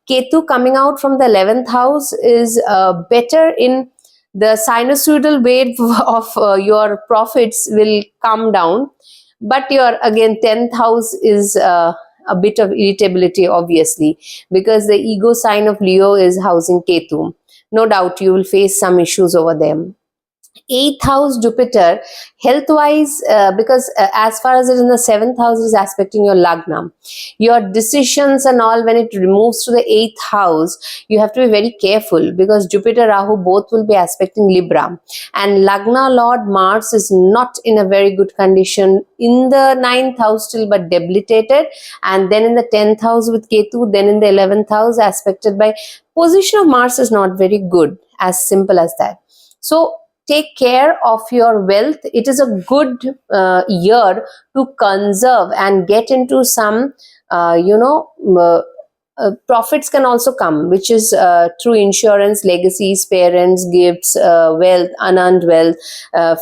Ketu coming out from the 11th house is better in the sinusoidal wave of your profits will come down, but your again 10th house is a bit of irritability, obviously, because the ego sign of Leo is housing Ketu. No doubt you will face some issues over them. Eighth house Jupiter, health wise, because as far as it is in the seventh house, is aspecting your Lagna. Your decisions and all, when it moves to the eighth house, you have to be very careful, because Jupiter, Rahu both will be aspecting Libra, and Lagna Lord Mars is not in a very good condition in the ninth house still, but debilitated, and then in the 10th house with Ketu, then in the 11th house aspected by position of Mars is not very good, as simple as that. So take care of your wealth. It is a good year to conserve and get into some, profits can also come, which is through insurance, legacies, parents, gifts, wealth, unearned wealth,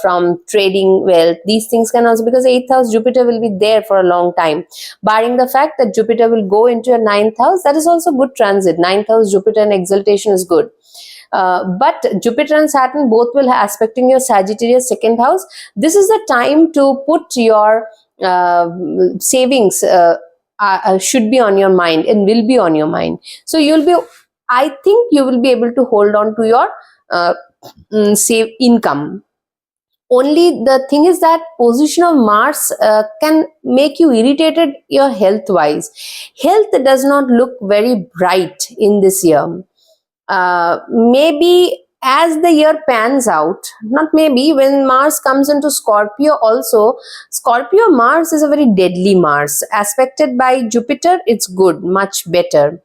from trading wealth. These things can also, because 8th house Jupiter will be there for a long time. Barring the fact that Jupiter will go into a 9th house, that is also good transit. 9th house Jupiter and exaltation is good. But Jupiter and Saturn both will have aspecting your Sagittarius second house. This is the time to put your savings should be on your mind and will be on your mind. So I think you will be able to hold on to your save income. Only the thing is that position of Mars can make you irritated your health wise. Health does not look very bright in this year. Maybe as the year pans out, not maybe, when Mars comes into Scorpio also, Scorpio Mars is a very deadly Mars. Aspected by Jupiter, it's good, much better.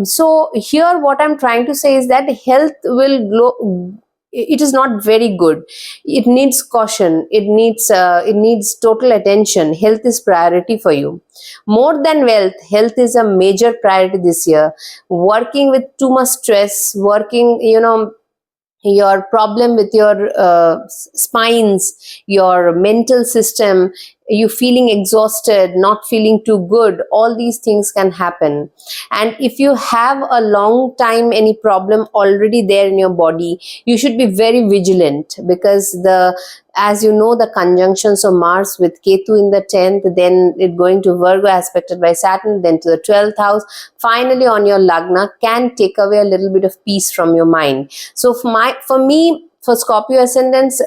So here what I'm trying to say is that health will it is not very good. It needs caution. It needs total attention. Health is priority for you. More than wealth, health is a major priority this year. Working with too much stress, your problem with your spines, your mental system, you feeling exhausted, not feeling too good, all these things can happen. And if you have a long time any problem already there in your body, you should be very vigilant, because as you know, the conjunctions of Mars with Ketu in the 10th, then it going to Virgo aspected by Saturn, then to the 12th house, finally on your Lagna, can take away a little bit of peace from your mind. So for me, for Scorpio ascendants,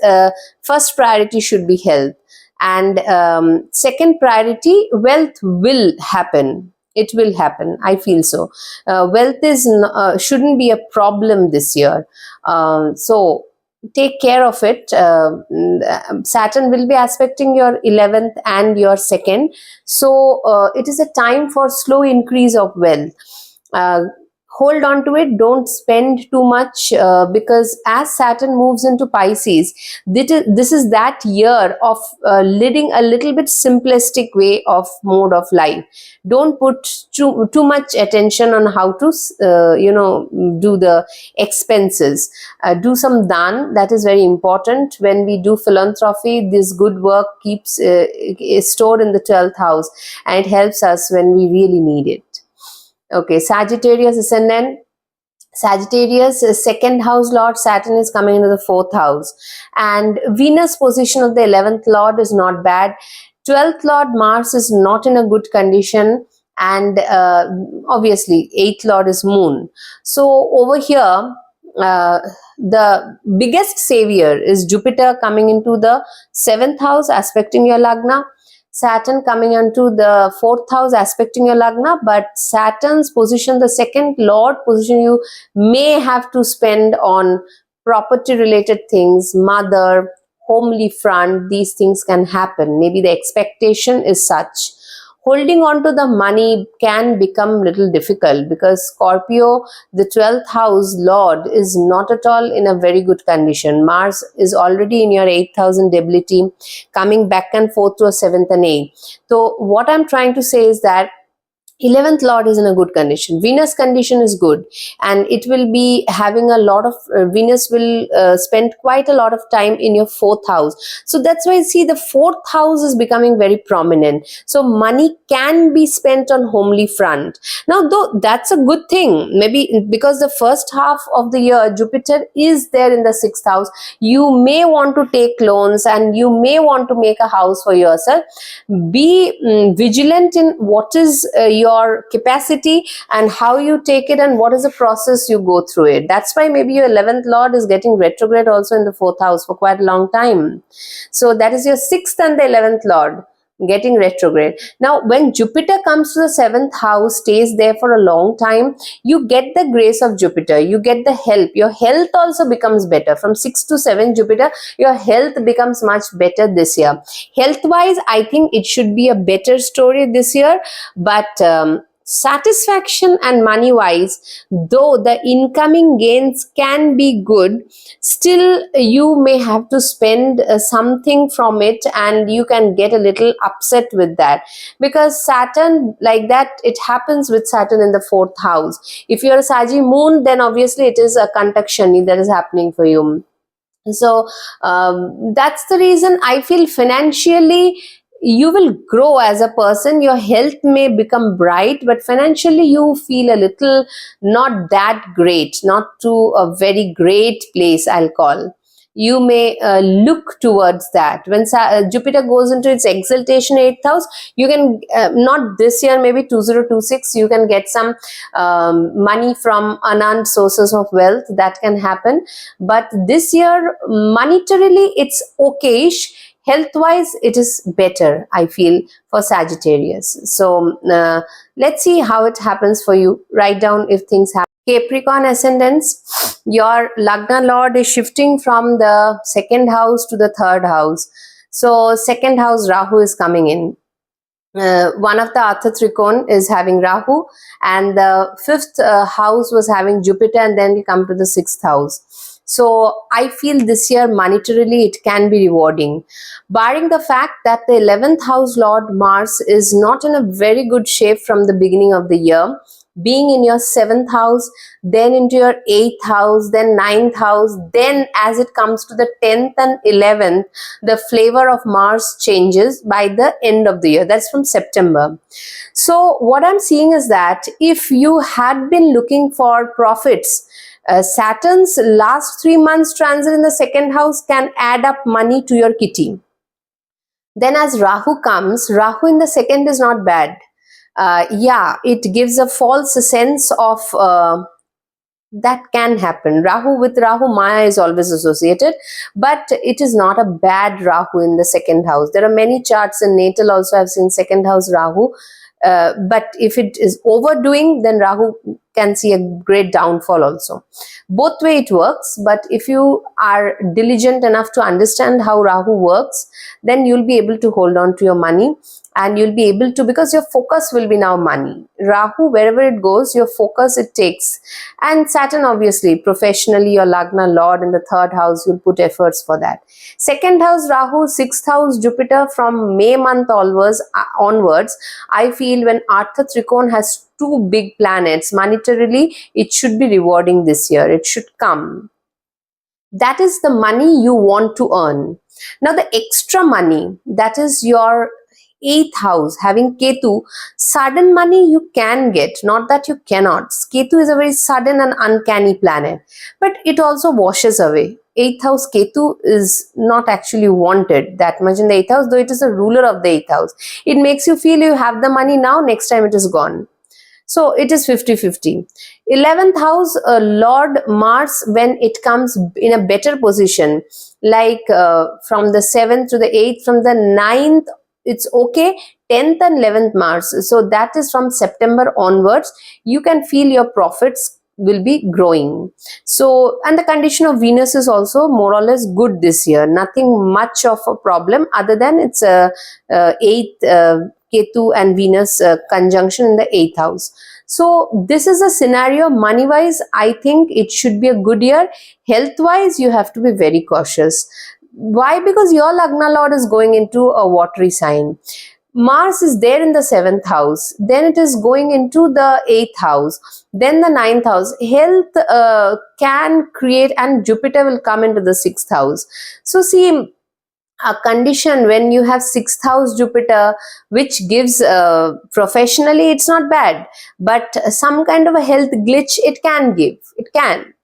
first priority should be health. And second priority, wealth will happen. It will happen. I feel so. Wealth shouldn't be a problem this year. So take care of it. Saturn will be aspecting your 11th and your 2nd. So it is a time for slow increase of wealth. Hold on to it. Don't spend too much, because as Saturn moves into Pisces, this is that year of leading a little bit simplistic way of mode of life. Don't put too much attention on how to do the expenses. Do some dan. That is very important. When we do philanthropy, this good work is stored in the 12th house, and it helps us when we really need it. Okay, Sagittarius ascendant. Sagittarius, second house lord Saturn is coming into the 4th house, and Venus position of the 11th lord is not bad. 12th lord Mars is not in a good condition, and obviously 8th lord is Moon. So over here, the biggest savior is Jupiter coming into the 7th house aspecting your Lagna. Saturn coming into the fourth house, aspecting your Lagna, but Saturn's position, the second Lord position, you may have to spend on property related things, mother, homely front. These things can happen. Maybe the expectation is such. Holding on to the money can become little difficult because Scorpio, the 12th house Lord, is not at all in a very good condition. Mars is already in your 8th house in debility, coming back and forth to a 7th and 8th. So what I'm trying to say is that 11th lord is in a good condition. Venus condition is good, and it will be having a lot of Venus will spend quite a lot of time in your fourth house. So that's why I see the fourth house is becoming very prominent. So money can be spent on homely front. Now though that's a good thing, maybe because the first half of the year Jupiter is there in the sixth house, you may want to take loans and you may want to make a house for yourself. Be vigilant in what is your capacity and how you take it and what is the process you go through it. That's why maybe your 11th lord is getting retrograde also in the fourth house for quite a long time. So that is your 6th and the 11th lord getting retrograde. Now when Jupiter comes to the 7th house, stays there for a long time, you get the grace of Jupiter, you get the help, your health also becomes better. From 6 to 7 Jupiter, your health becomes much better this year. Health wise, I think it should be a better story this year, but satisfaction and money wise, though the incoming gains can be good, still you may have to spend something from it, and you can get a little upset with that because Saturn, like that, it happens with Saturn in the fourth house. If you're a Saggy moon, then obviously it is a Kantakshani that is happening for you. So that's the reason I feel financially you will grow as a person. Your health may become bright, but financially you feel a little not that great, not to a very great place, I'll call. You may look towards that. When Jupiter goes into its exaltation 8th house, you can, not this year, maybe 2026, you can get some money from unearned sources of wealth. That can happen. But this year, monetarily, it's okayish. Health wise, it is better, I feel, for Sagittarius. So let's see how it happens for you. Write down if things happen. Capricorn ascendants, your Lagna Lord is shifting from the second house to the third house. So second house Rahu is coming in. One of the Artha Trikon is having Rahu, and the fifth house was having Jupiter, and then we come to the sixth house. So I feel this year monetarily it can be rewarding, barring the fact that the 11th house Lord Mars is not in a very good shape from the beginning of the year, being in your 7th house, then into your 8th house, then 9th house, then as it comes to the 10th and 11th, the flavor of Mars changes by the end of the year. That's from September. So what I'm seeing is that if you had been looking for profits, Saturn's last 3 months transit in the second house can add up money to your kitty. Then as Rahu comes, Rahu in the second is not bad. Yeah, it gives a false sense of that can happen. Rahu, with Rahu, Maya is always associated, but it is not a bad Rahu in the second house. There are many charts in natal also I've seen second house Rahu, but if it is overdoing, then Rahu can see a great downfall also. Both way it works, but if you are diligent enough to understand how Rahu works, then you'll be able to hold on to your money, and you'll be able to, because your focus will be now money. Rahu, wherever it goes, your focus it takes. And Saturn, obviously, professionally, your Lagna Lord in the third house, you'll put efforts for that. Second house Rahu, sixth house Jupiter, from May month onwards, I feel when Artha Trikon has two big planets, monetarily, it should be rewarding this year. It should come. That is the money you want to earn. Now, the extra money, that is your 8th house having Ketu, sudden money you can get, not that you cannot. Ketu is a very sudden and uncanny planet, but it also washes away. 8th house Ketu is not actually wanted that much in the 8th house, though it is a ruler of the 8th house. It makes you feel you have the money now, next time it is gone. So it is 50-50. 11th house Lord Mars, when it comes in a better position, like from the 7th to the 8th, from the 9th it's okay. 10th and 11th Mars, so that is from September onwards, you can feel your profits will be growing. So, and the condition of Venus is also more or less good this year, nothing much of a problem, other than it's a eighth Ketu and Venus conjunction in the 8th house. So this is a scenario. Money wise, I think it should be a good year. Health wise, you have to be very cautious. Why? Because your Lagna Lord is going into a watery sign. Mars is there in the 7th house, then it is going into the 8th house, then the 9th house. Health can create, and Jupiter will come into the 6th house. So see, a condition when you have 6th house Jupiter, which gives professionally, it's not bad, but some kind of a health glitch it can give. It can.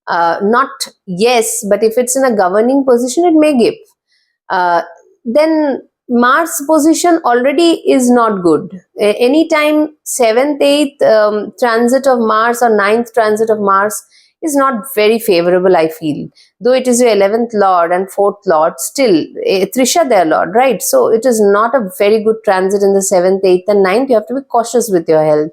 Not yes, but if it's in a governing position, it may give. Then Mars position already is not good. Anytime 7th, 8th transit of Mars or 9th transit of Mars is not very favorable, I feel. Though it is your 11th Lord and 4th Lord, still, Trisha their Lord, right? So it is not a very good transit in the 7th, 8th and 9th. You have to be cautious with your health.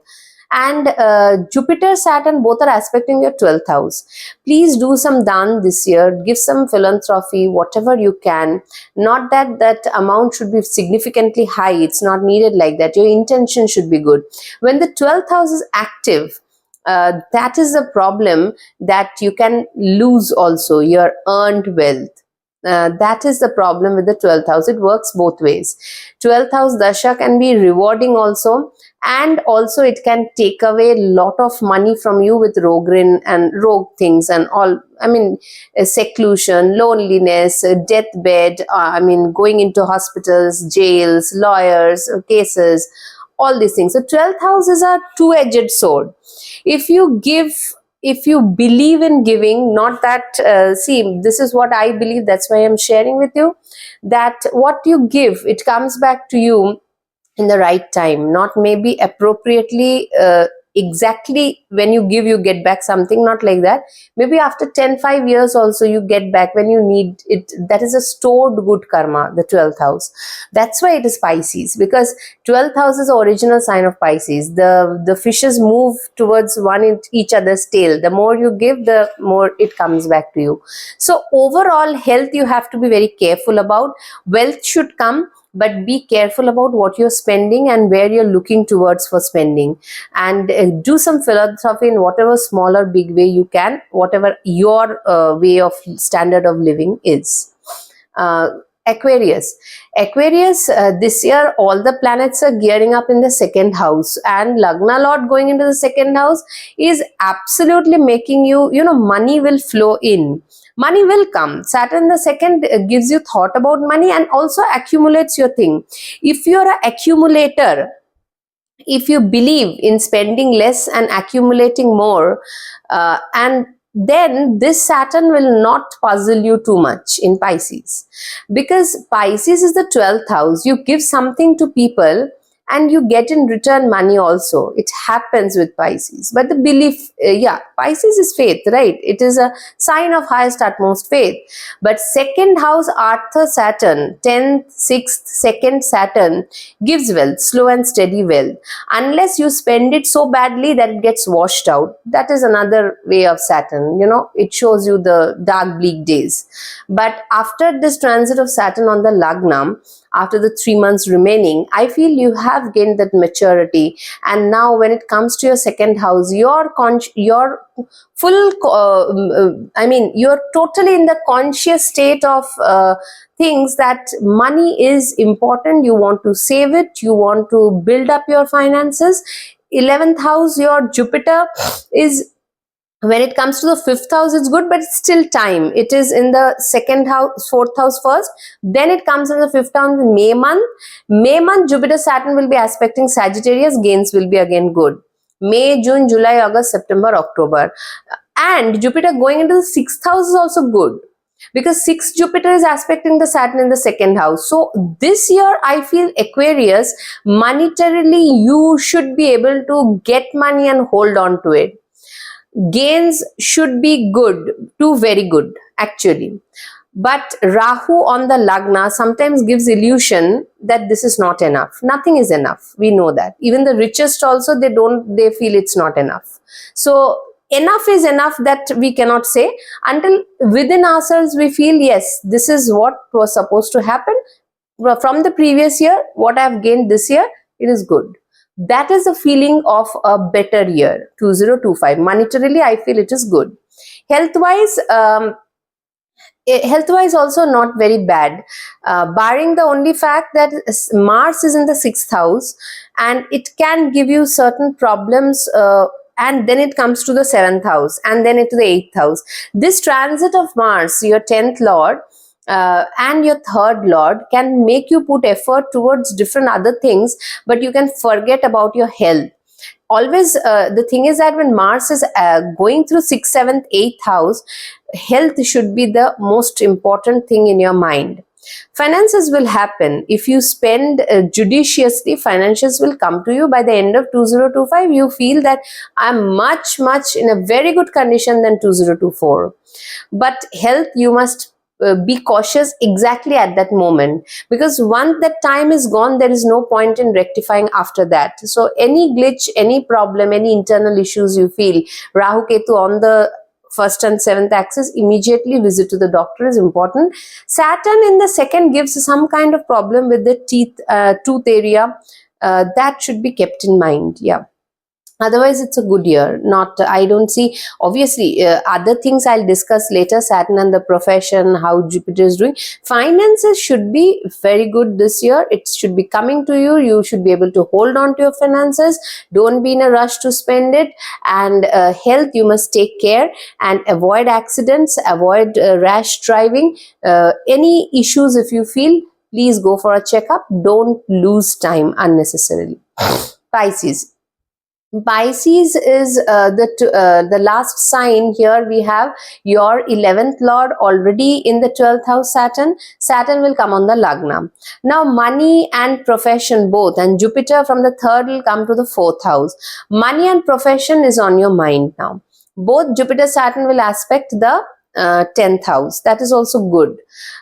And Jupiter, Saturn both are aspecting your 12th house. Please do some dan this year, give some philanthropy, whatever you can. Not that that amount should be significantly high, it's not needed like that. Your intention should be good. When the 12th house is active, that is the problem, that you can lose also your earned wealth. That is the problem with the 12th house. It works both ways. 12th house dasha can be rewarding also, and also it can take away a lot of money from you with rogue and rogue things and all. I mean, seclusion, loneliness, deathbed, going into hospitals, jails, lawyers, cases, all these things. So 12th house is a two-edged sword. If you give, if you believe in giving, not that, see, this is what I believe, that's why I'm sharing with you, that what you give, it comes back to you in the right time, not maybe appropriately, exactly when you give, you get back something, not like that. Maybe after 5 years also you get back when you need it. That is a stored good karma, the 12th house. That's why it is Pisces, because 12th house is the original sign of Pisces. The fishes move towards each other's tail. The more you give, the more it comes back to you. So overall health you have to be very careful about. Wealth should come, but be careful about what you're spending and where you're looking towards for spending. And do some philanthropy in whatever small or big way you can, whatever your way of standard of living is. Aquarius, this year all the planets are gearing up in the 2nd house, and Lagna Lord going into the 2nd house is absolutely making you, money will flow in. Money will come. Saturn the 2nd gives you thought about money and also accumulates your thing. If you're an accumulator, if you believe in spending less and accumulating more, and then this Saturn will not puzzle you too much in Pisces, because Pisces is the 12th house. You give something to people and you get in return money also. It happens with Pisces. But the belief, Pisces is faith, right? It is a sign of highest utmost faith. But 2nd house, Artha Saturn, 10th, 6th, 2nd Saturn gives wealth, slow and steady wealth. Unless you spend it so badly that it gets washed out. That is another way of Saturn, it shows you the dark, bleak days. But after this transit of Saturn on the Lagna, after the 3 months remaining, I feel you have gained that maturity. And now when it comes to your 2nd house, you're full, you're totally in the conscious state of things that money is important. You want to save it. You want to build up your finances. 11th house, your Jupiter is, when it comes to the 5th house, it's good, but it's still time. It is in the 2nd house, 4th house first. Then it comes in the 5th house in May month. May month, Jupiter, Saturn will be aspecting Sagittarius. Gains will be again good. May, June, July, August, September, October. And Jupiter going into the 6th house is also good, because 6th Jupiter is aspecting the Saturn in the 2nd house. So this year, I feel Aquarius, monetarily, you should be able to get money and hold on to it. Gains should be good to very good, actually. But Rahu on the Lagna sometimes gives illusion that this is not enough. Nothing is enough. We know that. Even the richest also, they feel it's not enough. So enough is enough that we cannot say until within ourselves we feel, yes, this is what was supposed to happen. From the previous year, what I've gained this year, it is good. That is the feeling of a better year, 2025. Monetarily, I feel it is good. Health-wise, health-wise also not very bad, barring the only fact that Mars is in the 6th house and it can give you certain problems, and then it comes to the 7th house and then into the 8th house. This transit of Mars, your 10th lord, and your 3rd lord, can make you put effort towards different other things, but you can forget about your health. Always, the thing is that when Mars is going through 6th, 7th, 8th house, health should be the most important thing in your mind. Finances will happen if you spend judiciously. Finances will come to you by the end of 2025. You feel that I'm much in a very good condition than 2024. But health, you must be cautious exactly at that moment, because once that time is gone, there is no point in rectifying after that. So any glitch, any problem, any internal issues you feel, Rahu Ketu on the 1st and 7th axis, immediately visit to the doctor is important. Saturn in the 2nd gives some kind of problem with the tooth area. That should be kept in mind. Yeah. Otherwise, it's a good year. Not, I don't see, obviously, other things I'll discuss later, Saturn and the profession, how Jupiter is doing. Finances should be very good this year. It should be coming to you. You should be able to hold on to your finances. Don't be in a rush to spend it. And health, you must take care and avoid accidents, avoid rash driving. Any issues, if you feel, please go for a checkup. Don't lose time unnecessarily. Pisces. Pisces is the last sign. Here we have your 11th lord already in the 12th house. Saturn will come on the Lagna. Now money and profession both, and Jupiter from the 3rd will come to the 4th house. Money and profession is on your mind now. Both Jupiter, Saturn will aspect the 10th house. That is also good.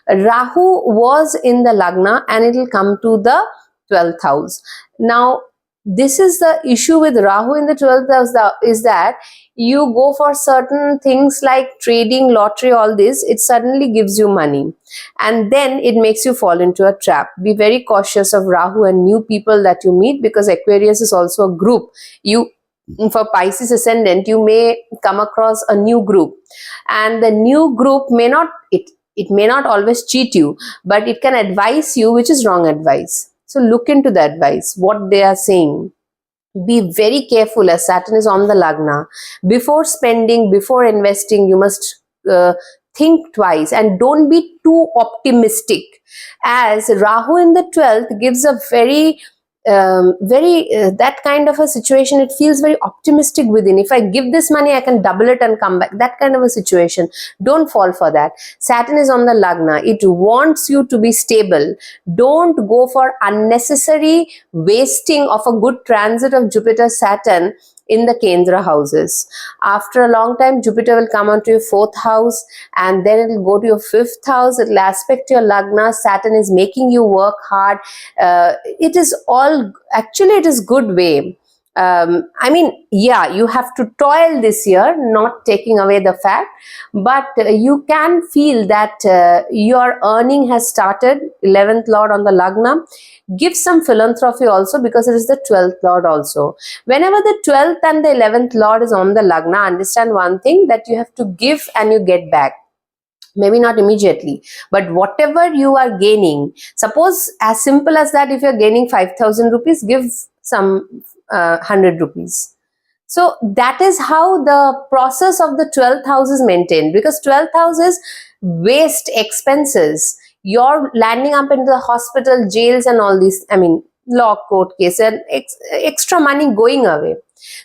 Rahu was in the Lagna and it will come to the 12th house. Now this is the issue with Rahu in the 12th house, is that you go for certain things like trading, lottery, all this, it suddenly gives you money and then it makes you fall into a trap. Be very cautious of Rahu and new people that you meet, because Aquarius is also a group. For Pisces ascendant, you may come across a new group, and the new group may not, it may not always cheat you, but it can advise you which is wrong advice. So look into the advice, what they are saying. Be very careful as Saturn is on the Lagna. Before spending, before investing, you must think twice and don't be too optimistic, as Rahu in the 12th gives a very that kind of a situation. It feels very optimistic within. If I give this money, I can double it and come back. That kind of a situation. Don't fall for that. Saturn is on the Lagna. It wants you to be stable. Don't go for unnecessary wasting of a good transit of Jupiter, Saturn in the Kendra houses. After a long time, Jupiter will come onto your 4th house and then it will go to your 5th house. It will aspect your Lagna. Saturn is making you work hard. It is all, actually it is good way. I mean, yeah, you have to toil this year, not taking away the fact, but you can feel that your earning has started. 11th lord on the Lagna. Give some philanthropy also, because it is the 12th lord also. Whenever the 12th and the 11th lord is on the Lagna, understand one thing, that you have to give and you get back. Maybe not immediately, but whatever you are gaining, suppose as simple as that, if you're gaining 5,000 rupees, give some 100 rupees. So that is how the process of the 12th house is maintained, because 12th house is waste, expenses. You're landing up into the hospital, jails and all these, I mean, law, court case, and extra money going away.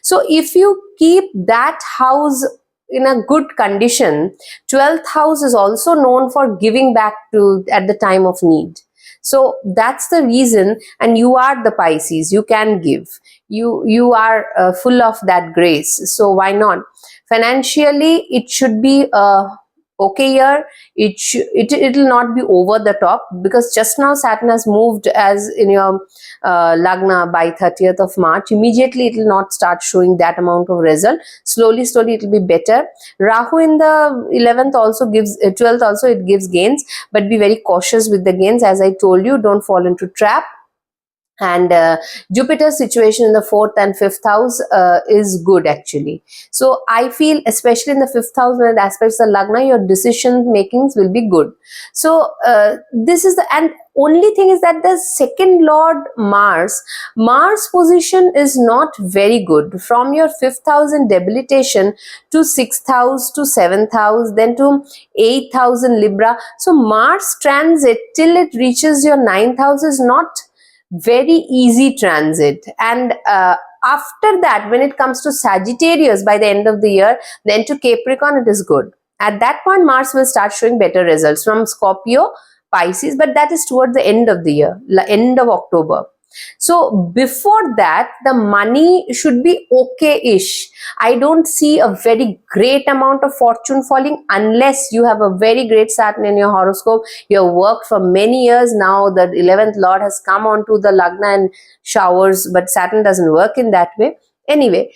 So if you keep that house in a good condition, 12th house is also known for giving back to at the time of need. So that's the reason, and you are the Pisces, you can give. You are full of that grace. So why not? Financially, it should be okay year. It will not be over the top, because just now Saturn has moved as in your Lagna by 30th of March. Immediately it will not start showing that amount of result. Slowly it will be better. Rahu in the 11th also gives 12th also it gives gains, but be very cautious with the gains. As I told you, don't fall into trap. And Jupiter's situation in the 4th and 5th house is good actually. So I feel, especially in the 5th house when it aspects the Lagna, your decision makings will be good. So this is the, and only thing is that the second lord Mars position is not very good. From your 5th house in debilitation to 6th house to 7th house, then to 8th house in Libra. So Mars transit till it reaches your 9th house is not very easy transit. And after that, when it comes to Sagittarius by the end of the year, then to Capricorn, it is good. At that point, Mars will start showing better results from Scorpio, Pisces, but that is towards the end of the year, end of October. So before that, the money should be okay-ish. I don't see a very great amount of fortune falling unless you have a very great Saturn in your horoscope. You have worked for many years now. The 11th Lord has come onto the Lagna and showers, but Saturn doesn't work in that way. Anyway,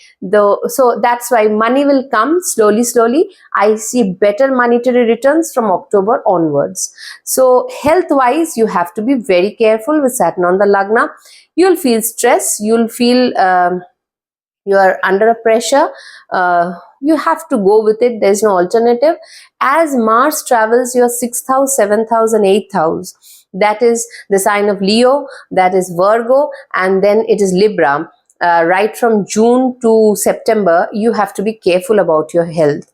so that's why money will come slowly. I see better monetary returns from October onwards. So health wise, you have to be very careful with Saturn on the Lagna. You'll feel stress, you'll feel you are under a pressure. You have to go with it. There's no alternative. As Mars travels your 6th house, 7th house and 8th house, that is the sign of Leo, that is Virgo, and then it is Libra. Right from June to September, you have to be careful about your health,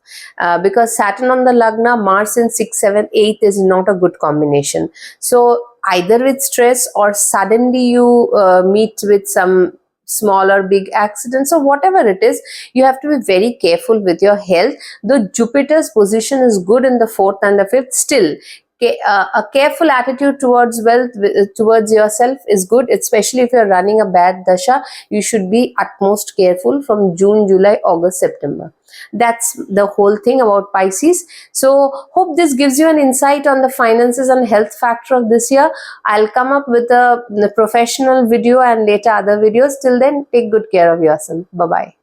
because Saturn on the Lagna, Mars in 6, 7, 8 is not a good combination. So either with stress or suddenly you meet with some small or big accidents or whatever it is, you have to be very careful with your health. Though Jupiter's position is good in the 4th and the 5th, still a careful attitude towards wealth, towards yourself is good, especially if you're running a bad dasha. You should be utmost careful from June, July, August, September. That's the whole thing about Pisces. So hope this gives you an insight on the finances and health factor of this year. I'll come up with a professional video and later other videos. Till then, take good care of yourself. Bye-bye.